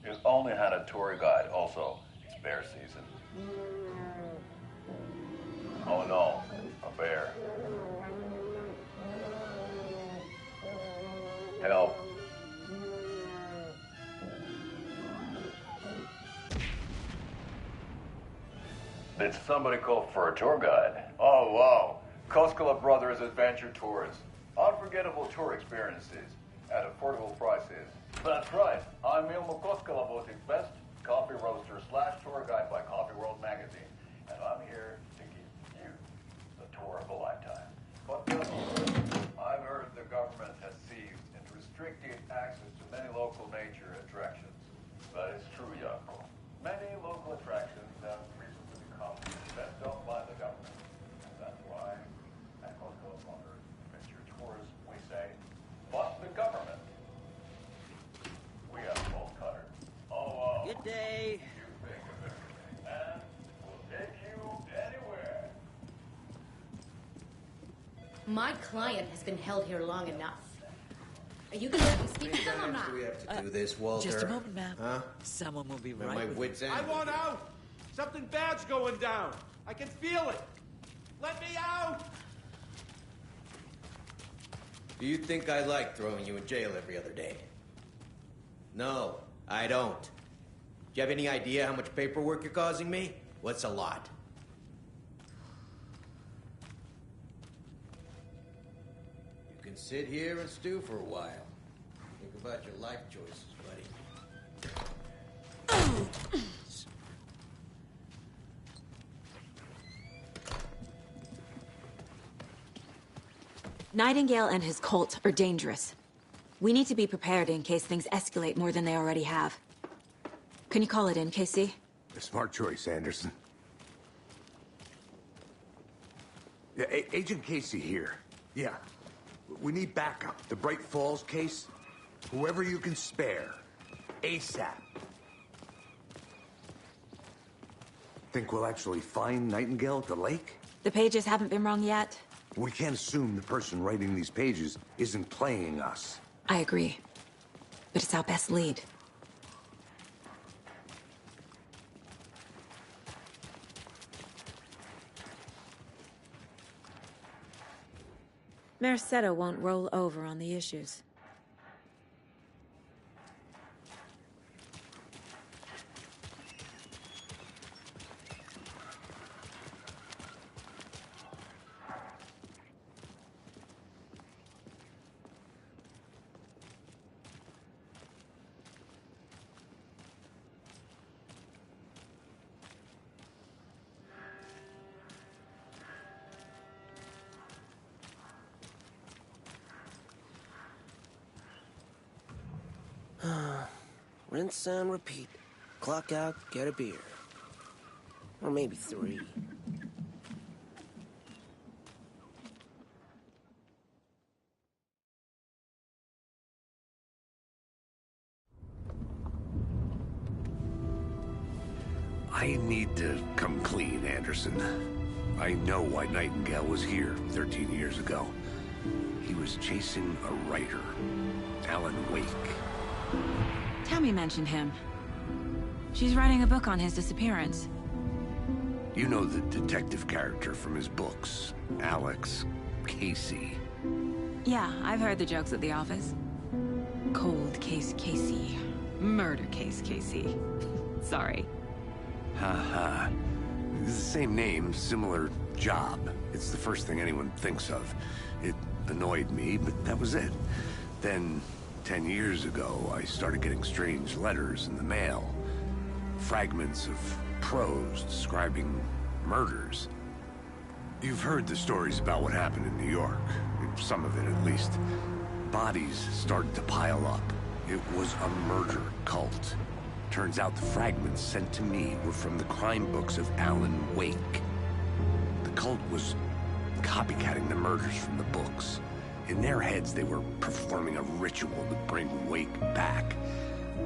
You only had a tour guide, also. It's bear season. Oh no, a bear. Help. Did somebody call for a tour guide? Oh wow, Koskela Brothers Adventure Tours. Unforgettable tour experiences at affordable prices. That's right. I'm Ilmo Koskela, voted best coffee roaster / tour guide by Coffee World magazine. And I'm here to give you the tour of a lifetime. But I've heard the government has seized and restricted access to many local nature attractions. That is true, Yako. Many local attractions have recently become best owned by the government. And that's why at Koskela Brothers Adventure Tours we say, but the government. We have both cutters. Oh, Good day. You think of everything, and we'll take you anywhere. My client has been held here long enough. Are you gonna let me speak to them or not? Do we have to do this, Walter? Just a moment, ma'am. Huh? Someone will be At right my with wit's you. end. I want out! Something bad's going down. I can feel it. Let me out! Do you think I like throwing you in jail every other day? No, I don't. Do you have any idea how much paperwork you're causing me? What's a lot? You can sit here and stew for a while. Think about your life choices, buddy. Nightingale and his cult are dangerous. We need to be prepared in case things escalate more than they already have. Can you call it in, Casey? A smart choice, Anderson. Yeah, Agent Casey here. Yeah. We need backup. The Bright Falls case. Whoever you can spare. ASAP. Think we'll actually find Nightingale at the lake? The pages haven't been wrong yet. We can't assume the person writing these pages isn't playing us. I agree. But it's our best lead. Mercado won't roll over on the issues. Rinse and repeat. Clock out, get a beer. Or maybe 3. I need to come clean, Anderson. I know why Nightingale was here 13 years ago. He was chasing a writer, Alan Wake. Tammy mentioned him. She's writing a book on his disappearance. You know the detective character from his books, Alex Casey. Yeah, I've heard the jokes at the office. Cold case Casey. Murder case Casey. Sorry. Haha. It's the same name, similar job. It's the first thing anyone thinks of. It annoyed me, but that was it. Then, 10 years ago, I started getting strange letters in the mail. Fragments of prose describing murders. You've heard the stories about what happened in New York. Some of it, at least. Bodies started to pile up. It was a murder cult. Turns out the fragments sent to me were from the crime books of Alan Wake. The cult was copycatting the murders from the books. In their heads, they were performing a ritual to bring Wake back.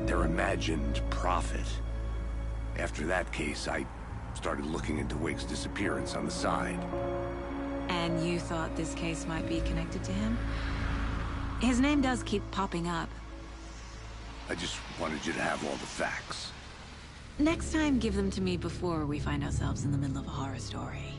Their imagined prophet. After that case, I started looking into Wake's disappearance on the side. And you thought this case might be connected to him? His name does keep popping up. I just wanted you to have all the facts. Next time, give them to me before we find ourselves in the middle of a horror story.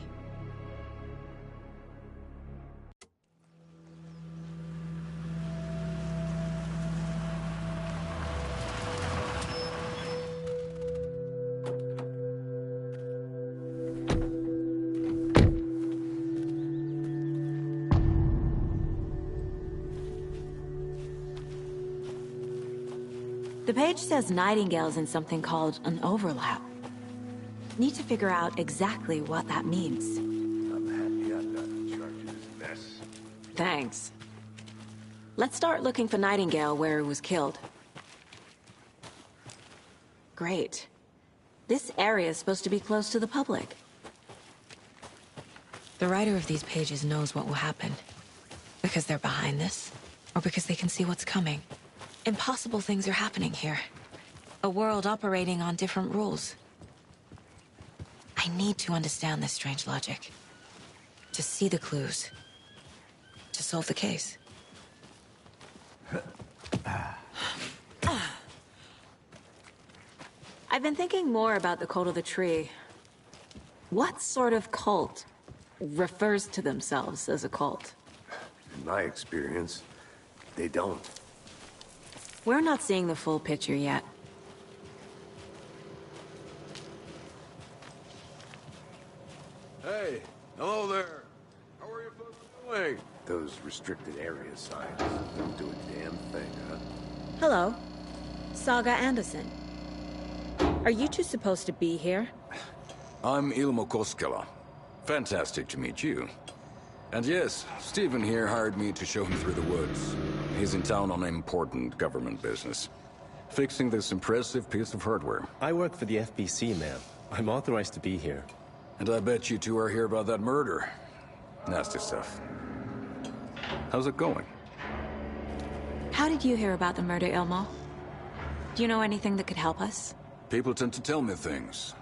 The page says Nightingale's in something called an overlap. Need to figure out exactly what that means. I'm happy I'm not in charge of this mess. Thanks. Let's start looking for Nightingale where he was killed. Great. This area is supposed to be close to the public. The writer of these pages knows what will happen. Because they're behind this, or because they can see what's coming. Impossible things are happening here. A world operating on different rules. I need to understand this strange logic. To see the clues. To solve the case. I've been thinking more about the Cult of the Tree. What sort of cult refers to themselves as a cult? In my experience, they don't. We're not seeing the full picture yet. Hey, hello there. How are you folks doing? Those restricted area signs don't do a damn thing, huh? Hello. Saga Anderson. Are you two supposed to be here? I'm Ilmo Koskela. Fantastic to meet you. And yes, Stephen here hired me to show him through the woods. He's in town on important government business. Fixing this impressive piece of hardware. I work for the FBC, ma'am. I'm authorized to be here. And I bet you two are here about that murder. Nasty stuff. How's it going? How did you hear about the murder, Ilmo? Do you know anything that could help us? People tend to tell me things.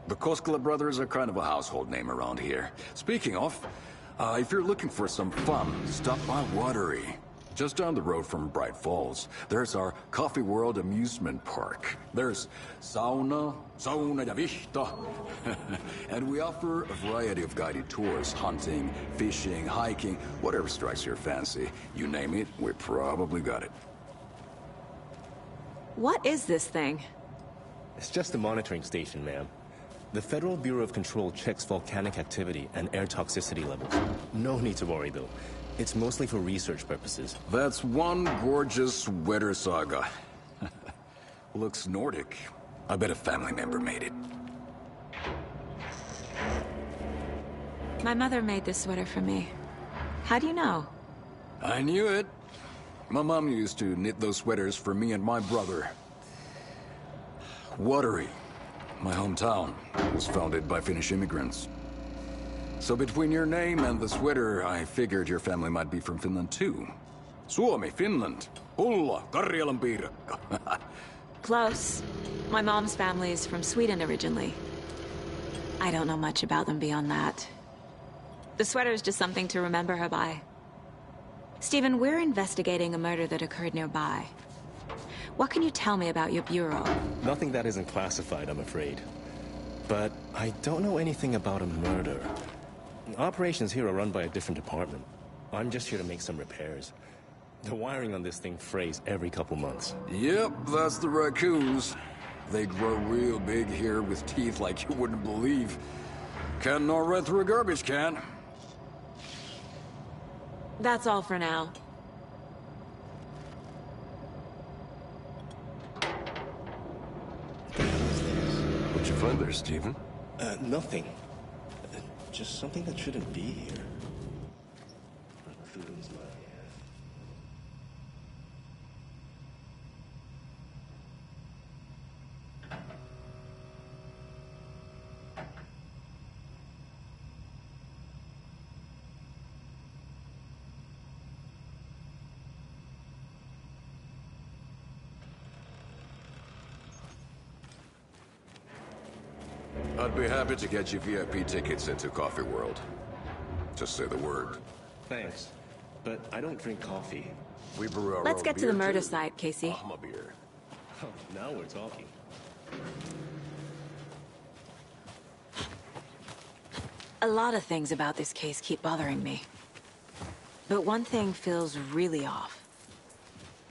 The Koskela brothers are kind of a household name around here. Speaking of, if you're looking for some fun, stop by Watery. Just down the road from Bright Falls, there's our Coffee World amusement park. There's sauna ja vihta. And we offer a variety of guided tours, hunting, fishing, hiking, whatever strikes your fancy. You name it, we probably got it. What is this thing? It's just a monitoring station, ma'am. The Federal Bureau of Control checks volcanic activity and air toxicity levels. No need to worry, though. It's mostly for research purposes. That's one gorgeous weather saga. Looks Nordic. I bet a family member made it. My mother made this sweater for me. How do you know? I knew it. My mom used to knit those sweaters for me and my brother. Watery, my hometown, was founded by Finnish immigrants. So between your name and the sweater, I figured your family might be from Finland too. Suomi, Finland. Pulla, Karjalan piirakka. Close. My mom's family is from Sweden originally. I don't know much about them beyond that. The sweater is just something to remember her by. Stephen, we're investigating a murder that occurred nearby. What can you tell me about your bureau? Nothing that isn't classified, I'm afraid. But I don't know anything about a murder. Operations here are run by a different department. I'm just here to make some repairs. The wiring on this thing frays every couple months. Yep, that's the raccoons. They grow real big here with teeth like you wouldn't believe. Can't gnaw right through a garbage can. That's all for now. What'd you find there, Stephen? Nothing. Just something that shouldn't be here. I'd be happy to get you VIP tickets into Coffee World. Just say the word. Thanks. But I don't drink coffee. We brew our Let's own get to the beer, murder too. site, Casey. Bahama beer. Oh, now we're talking. A lot of things about this case keep bothering me. But one thing feels really off.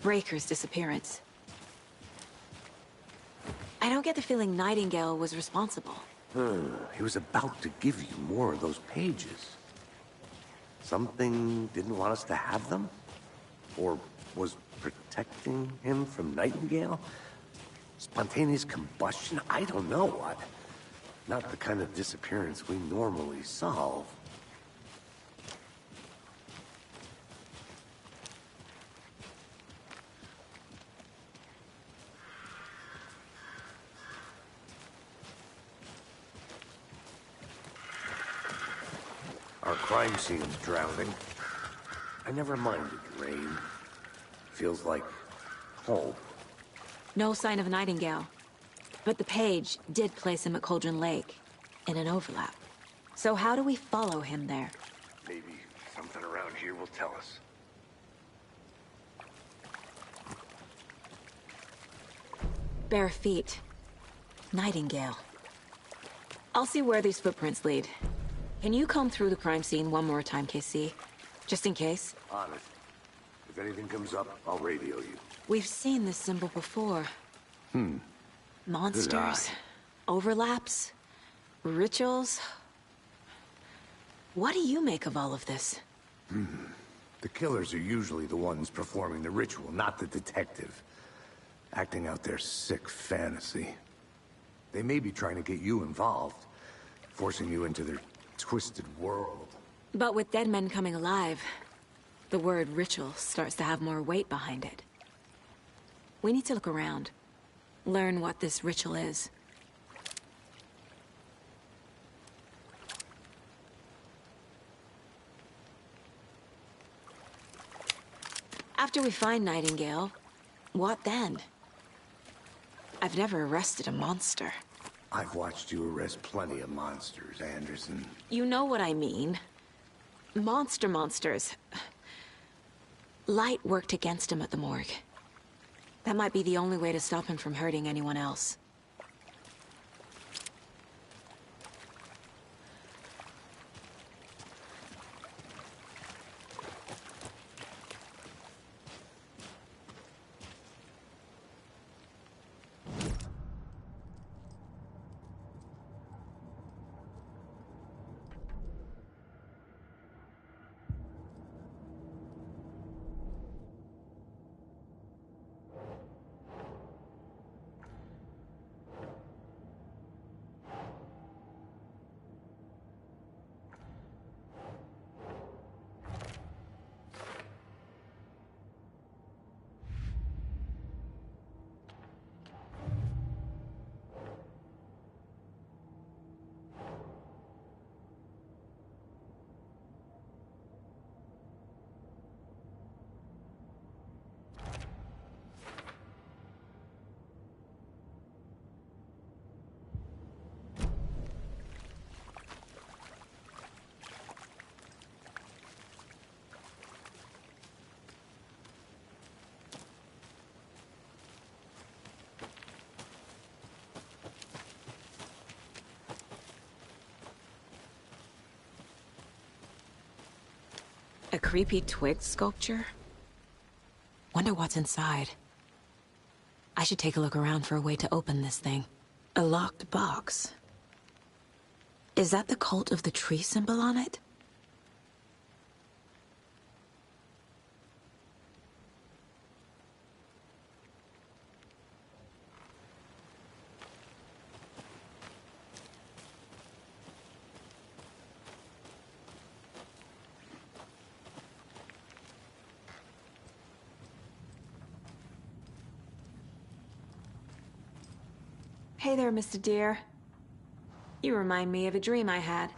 Breaker's disappearance. I don't get the feeling Nightingale was responsible. He was about to give you more of those pages. Something didn't want us to have them? Or was protecting him from Nightingale? Spontaneous combustion? I don't know what. Not the kind of disappearance we normally solve. Our crime scene's drowning. I never minded the rain. Feels like home. No sign of Nightingale. But the page did place him at Cauldron Lake, in an overlap. So how do we follow him there? Maybe something around here will tell us. Bare feet. Nightingale. I'll see where these footprints lead. Can you comb through the crime scene one more time, KC? Just in case? On it. If anything comes up, I'll radio you. We've seen this symbol before. Good Monsters. eye. Overlaps. Rituals. What do you make of all of this? The killers are usually the ones performing the ritual, not the detective. Acting out their sick fantasy. They may be trying to get you involved, forcing you into their twisted world. But with dead men coming alive, the word ritual starts to have more weight behind it. We need to look around. Learn what this ritual is. After we find Nightingale, what then? I've never arrested a monster. I've watched you arrest plenty of monsters, Anderson. You know what I mean. Monsters. Light worked against him at the morgue. That might be the only way to stop him from hurting anyone else. A creepy twig sculpture? Wonder what's inside. I should take a look around for a way to open this thing. A locked box. Is that the cult of the tree symbol on it? Hey there, Mr. Deer. You remind me of a dream I had.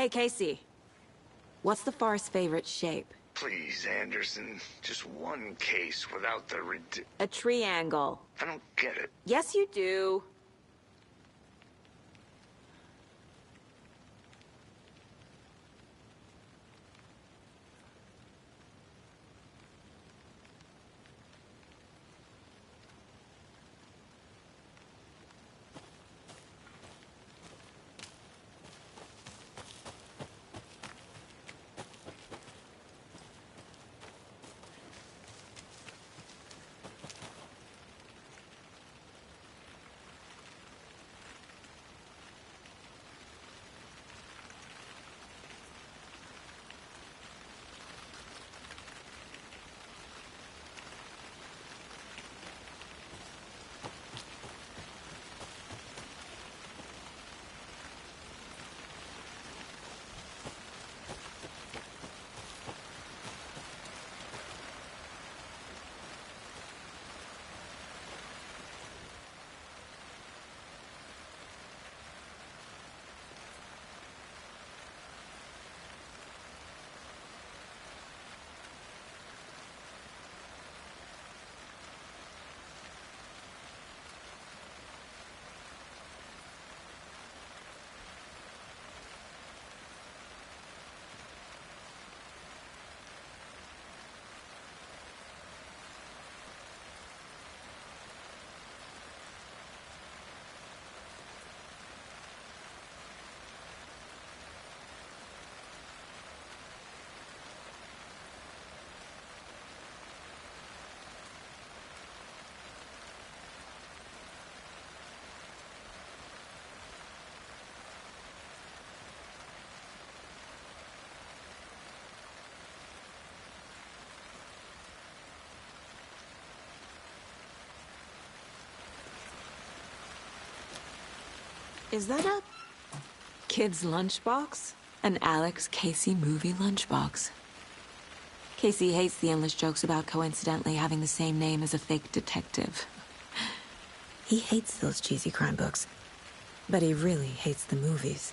Hey, Casey. What's the far's favorite shape? Please, Anderson. Just one case without the A triangle. I don't get it. Yes, you do. Is that a kid's lunchbox? An Alex Casey movie lunchbox. Casey hates the endless jokes about coincidentally having the same name as a fake detective. He hates those cheesy crime books, but he really hates the movies.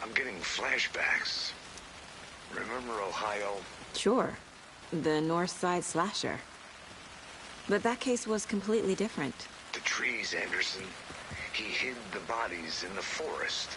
I'm getting flashbacks. Remember Ohio? Sure. The North Side slasher. But that case was completely different. The trees, Anderson. He hid the bodies in the forest.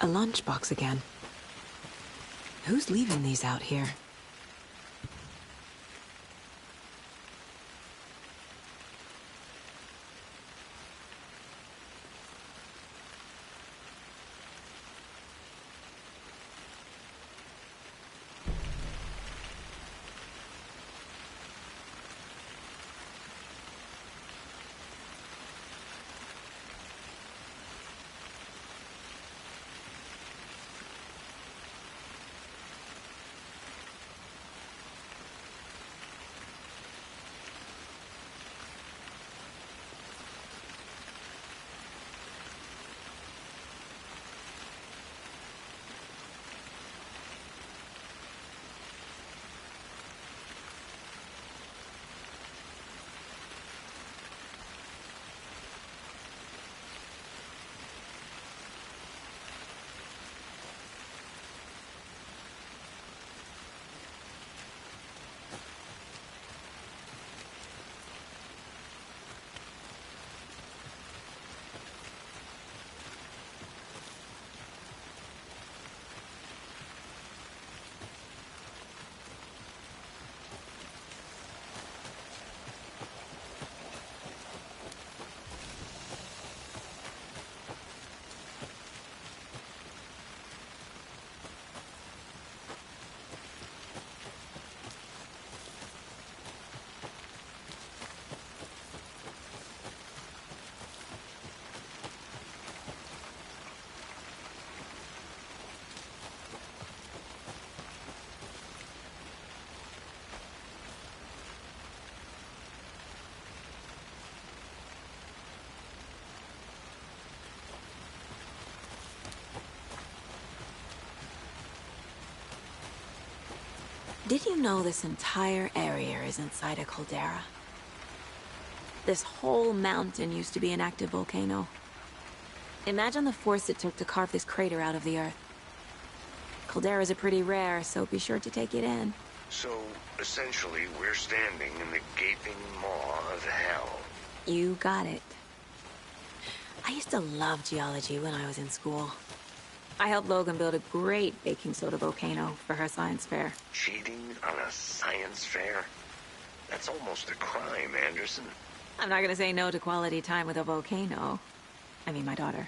A lunchbox again. Who's leaving these out here? Did you know this entire area is inside a caldera? This whole mountain used to be an active volcano. Imagine the force it took to carve this crater out of the earth. Calderas are pretty rare, so be sure to take it in. So, essentially, we're standing in the gaping maw of hell. You got it. I used to love geology when I was in school. I helped Logan build a great baking soda volcano for her science fair. Cheating on a science fair? That's almost a crime, Anderson. I'm not gonna say no to quality time with a volcano. I mean, my daughter.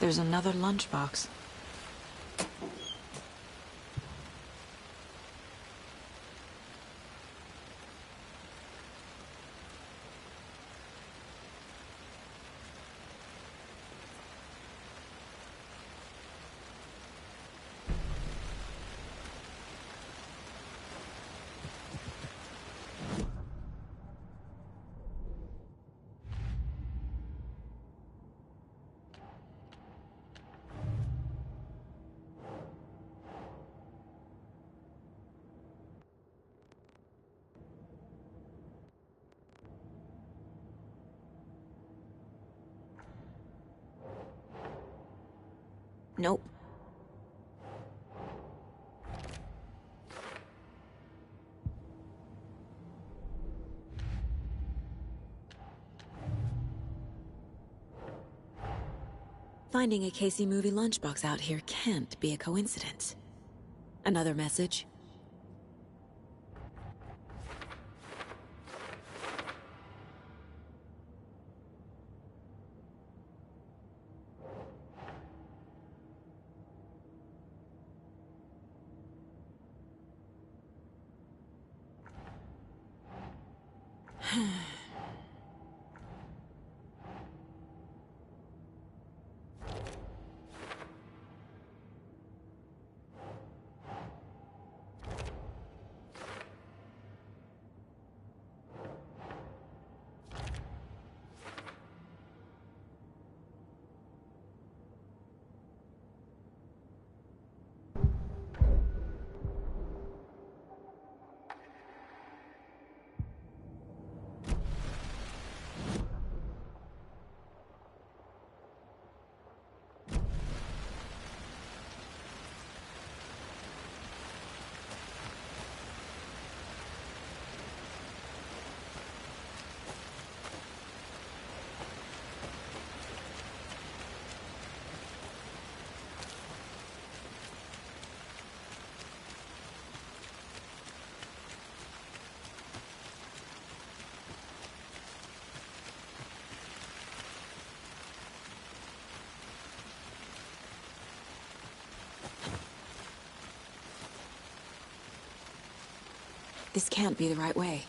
There's another lunchbox. Finding a Casey movie lunchbox out here can't be a coincidence. Another message? This can't be the right way.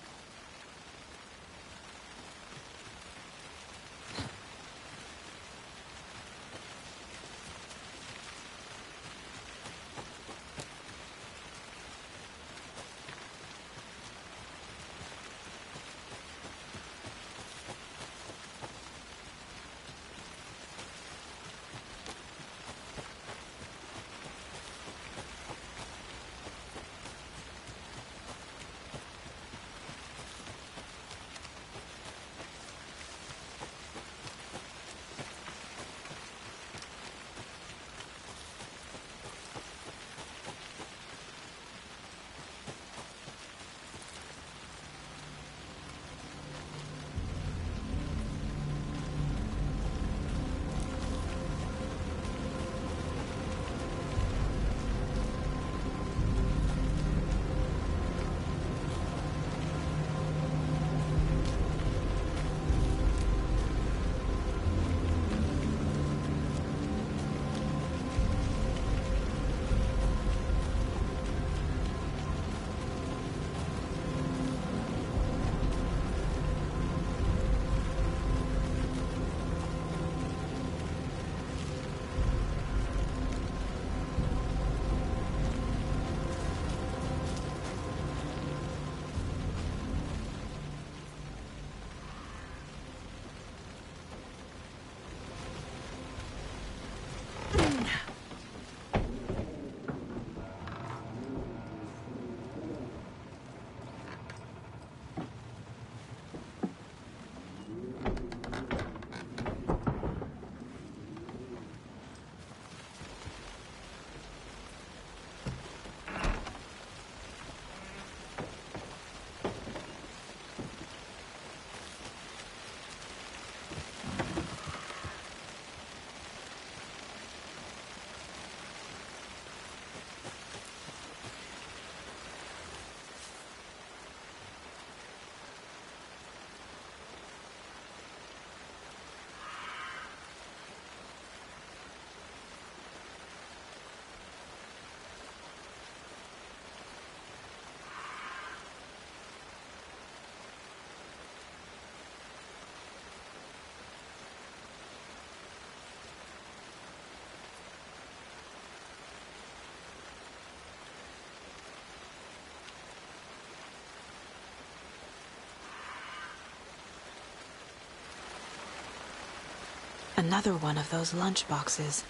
Another one of those lunchboxes.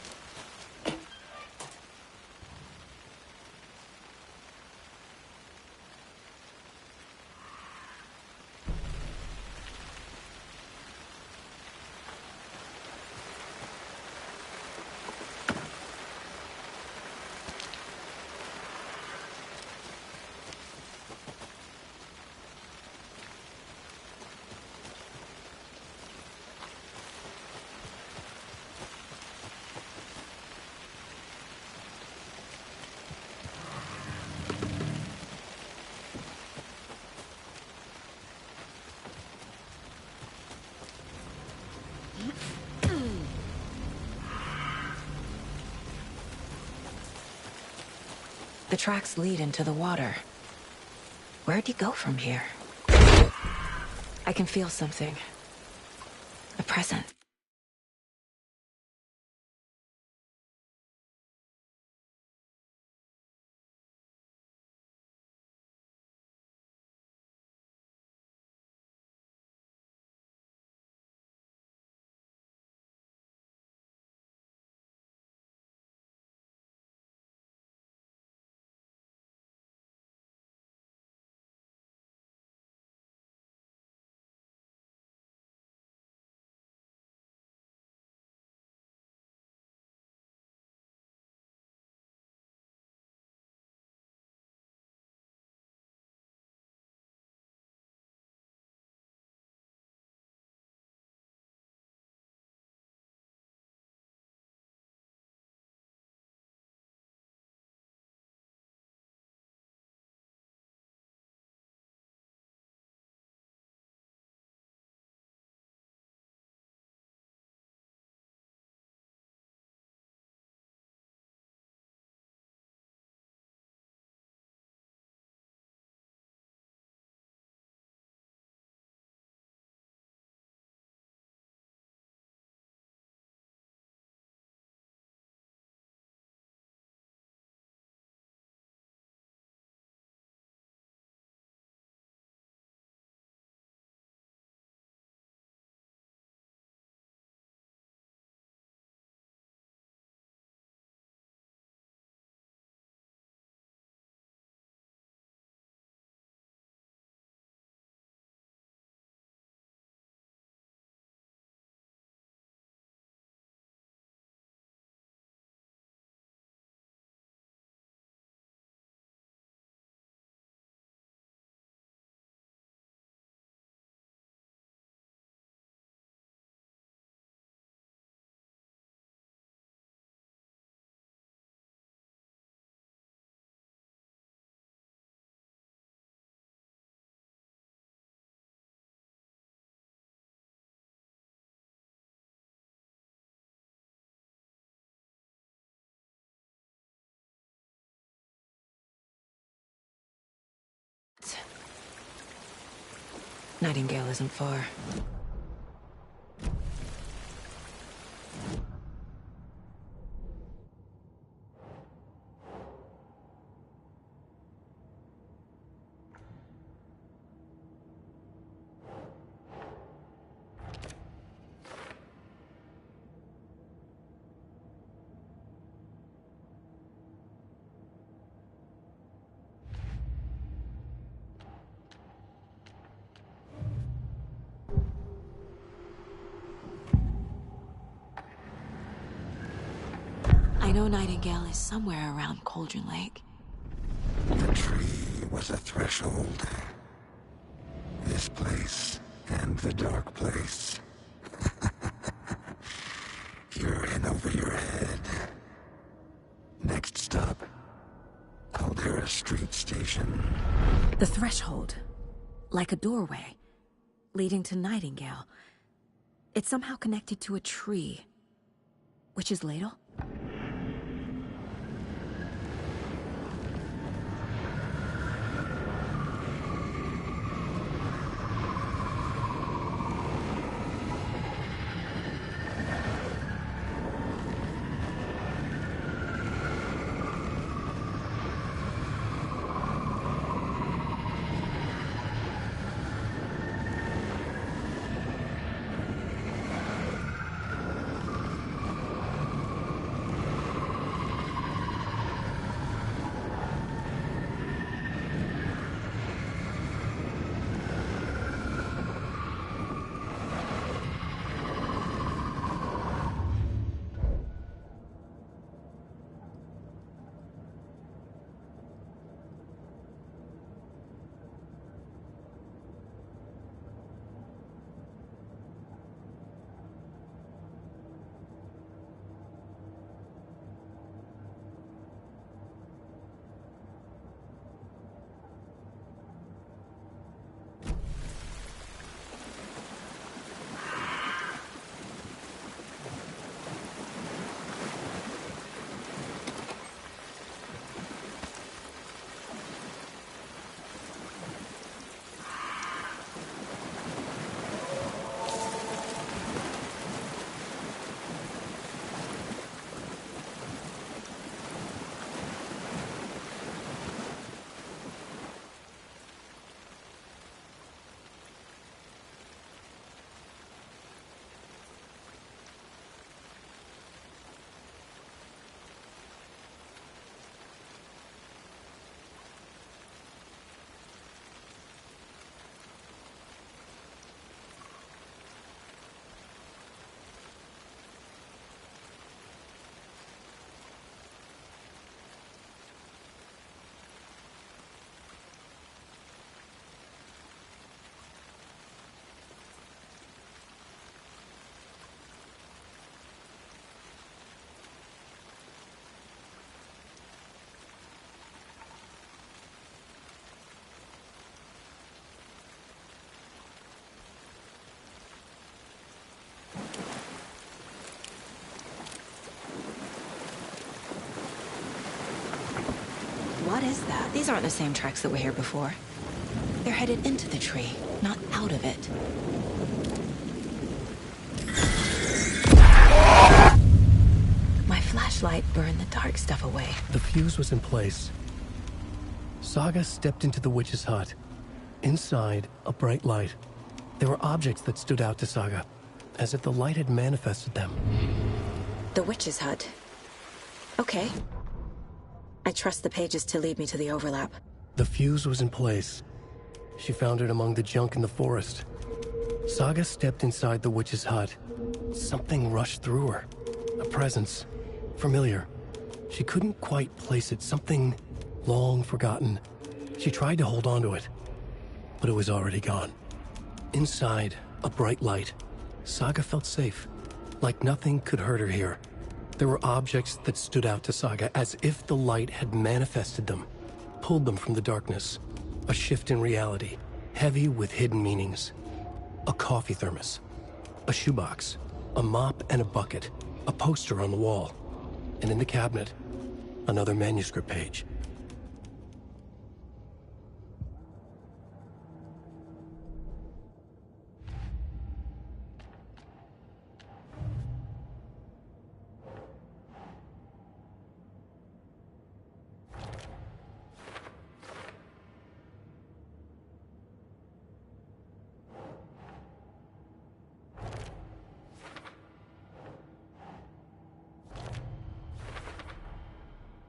The tracks lead into the water. Where'd he go from here? I can feel something. A present. Nightingale isn't far. I know Nightingale is somewhere around Cauldron Lake. The tree was a threshold. This place and the dark place. You're in over your head. Next stop, Caldera Street Station. The threshold. Like a doorway. Leading to Nightingale. It's somehow connected to a tree. Witch's Ladle? These aren't the same tracks that were here before. They're headed into the tree, not out of it. My flashlight burned the dark stuff away. The fuse was in place. Saga stepped into the witch's hut. Inside, a bright light. There were objects that stood out to Saga, as if the light had manifested them. The witch's hut. Okay. I trust the pages to lead me to the overlap. The fuse was in place. She found it among the junk in the forest. Saga stepped inside the witch's hut. Something rushed through her. A presence. Familiar. She couldn't quite place it. Something long forgotten. She tried to hold on to it, but it was already gone. Inside, a bright light. Saga felt safe, like nothing could hurt her here. There were objects that stood out to Saga as if the light had manifested them, pulled them from the darkness. A shift in reality, heavy with hidden meanings. A coffee thermos, a shoebox, a mop and a bucket, a poster on the wall, and in the cabinet, another manuscript page.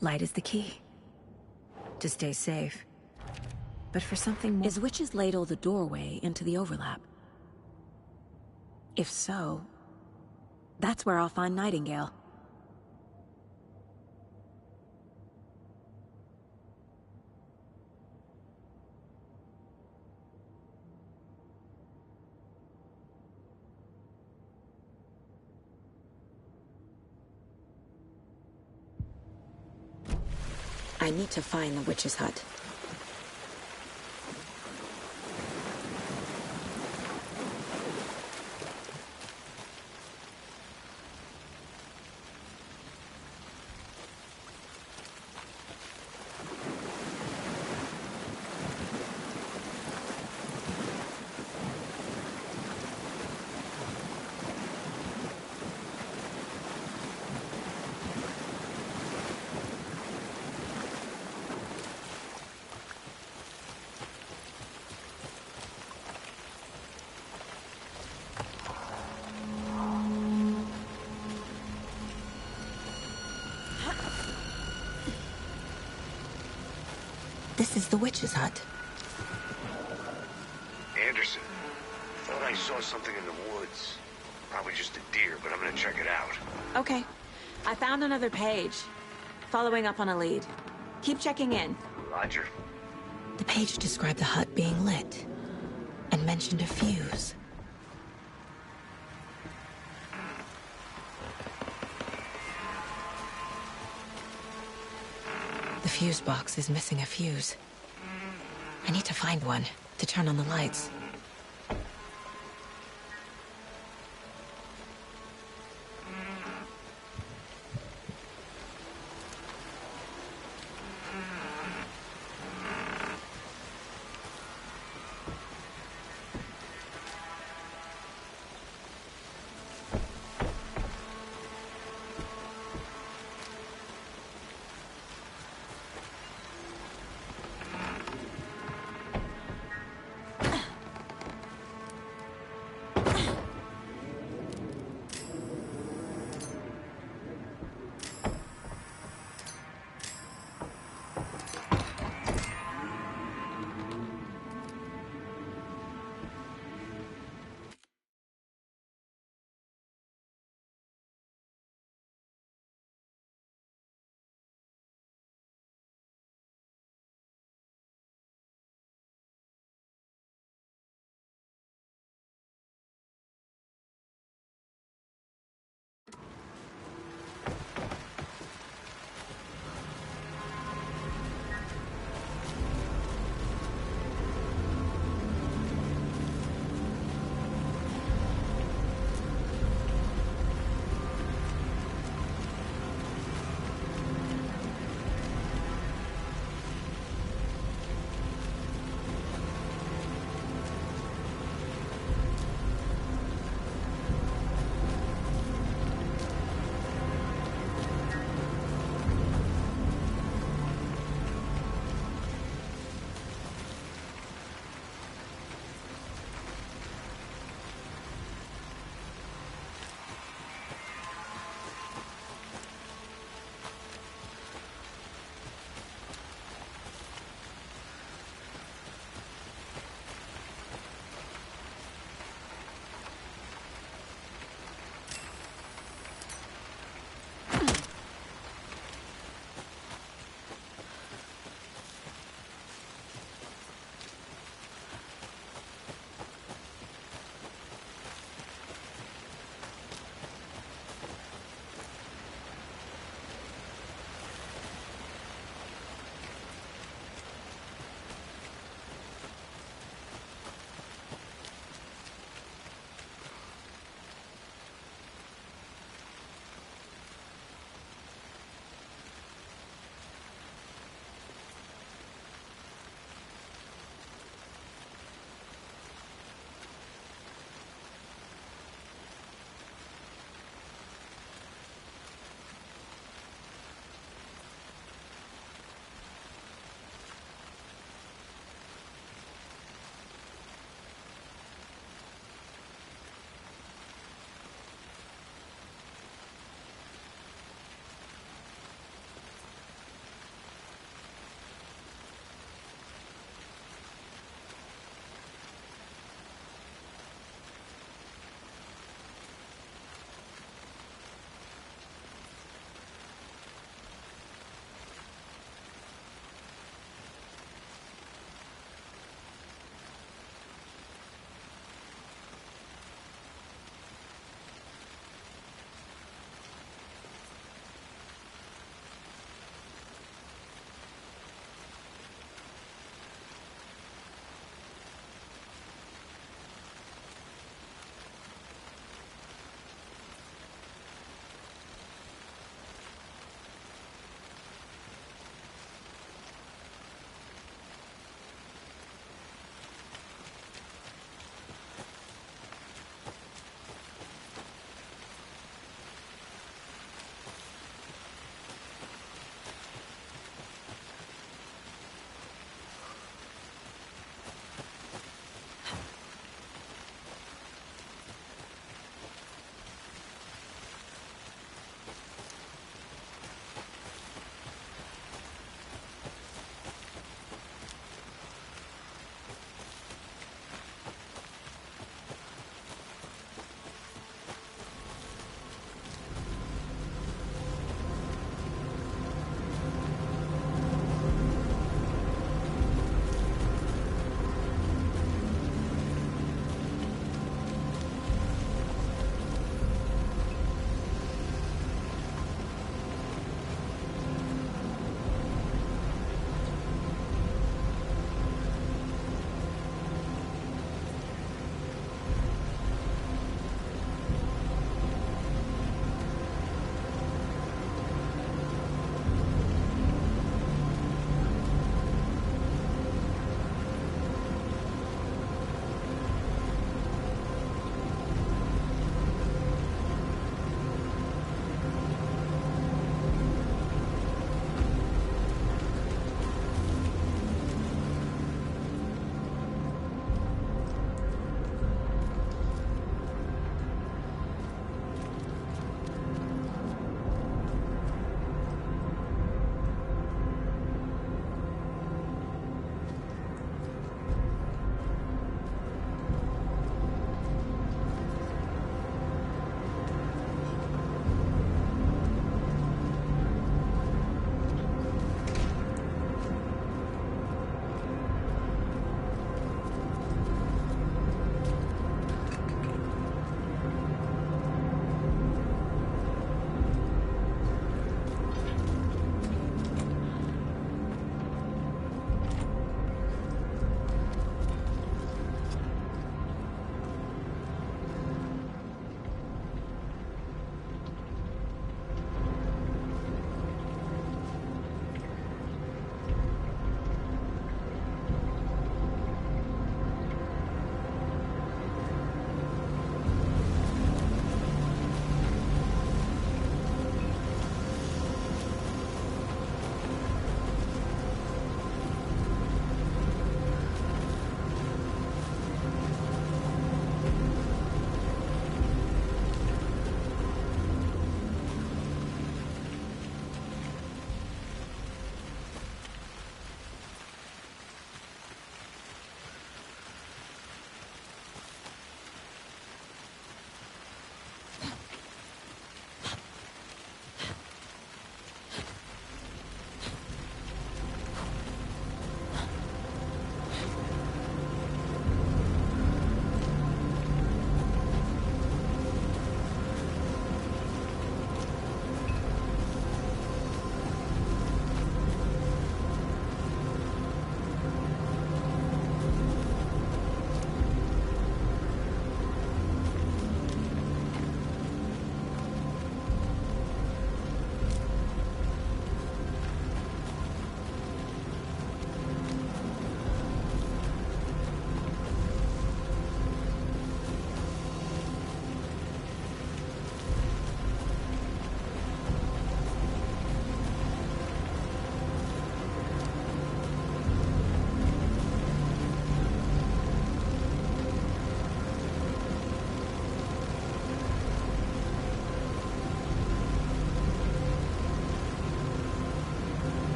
Light is the key. To stay safe. But for something more... Is Witch's Ladle the doorway into the overlap? If so, that's where I'll find Nightingale. I need to find the witch's hut. This is the witch's hut. Anderson, thought I saw something in the woods. Probably just a deer, but I'm gonna check it out. Okay. I found another page. Following up on a lead. Keep checking in. Roger. The page described the hut being lit, and mentioned a fuse. The fuse box is missing a fuse. I need to find one to turn on the lights.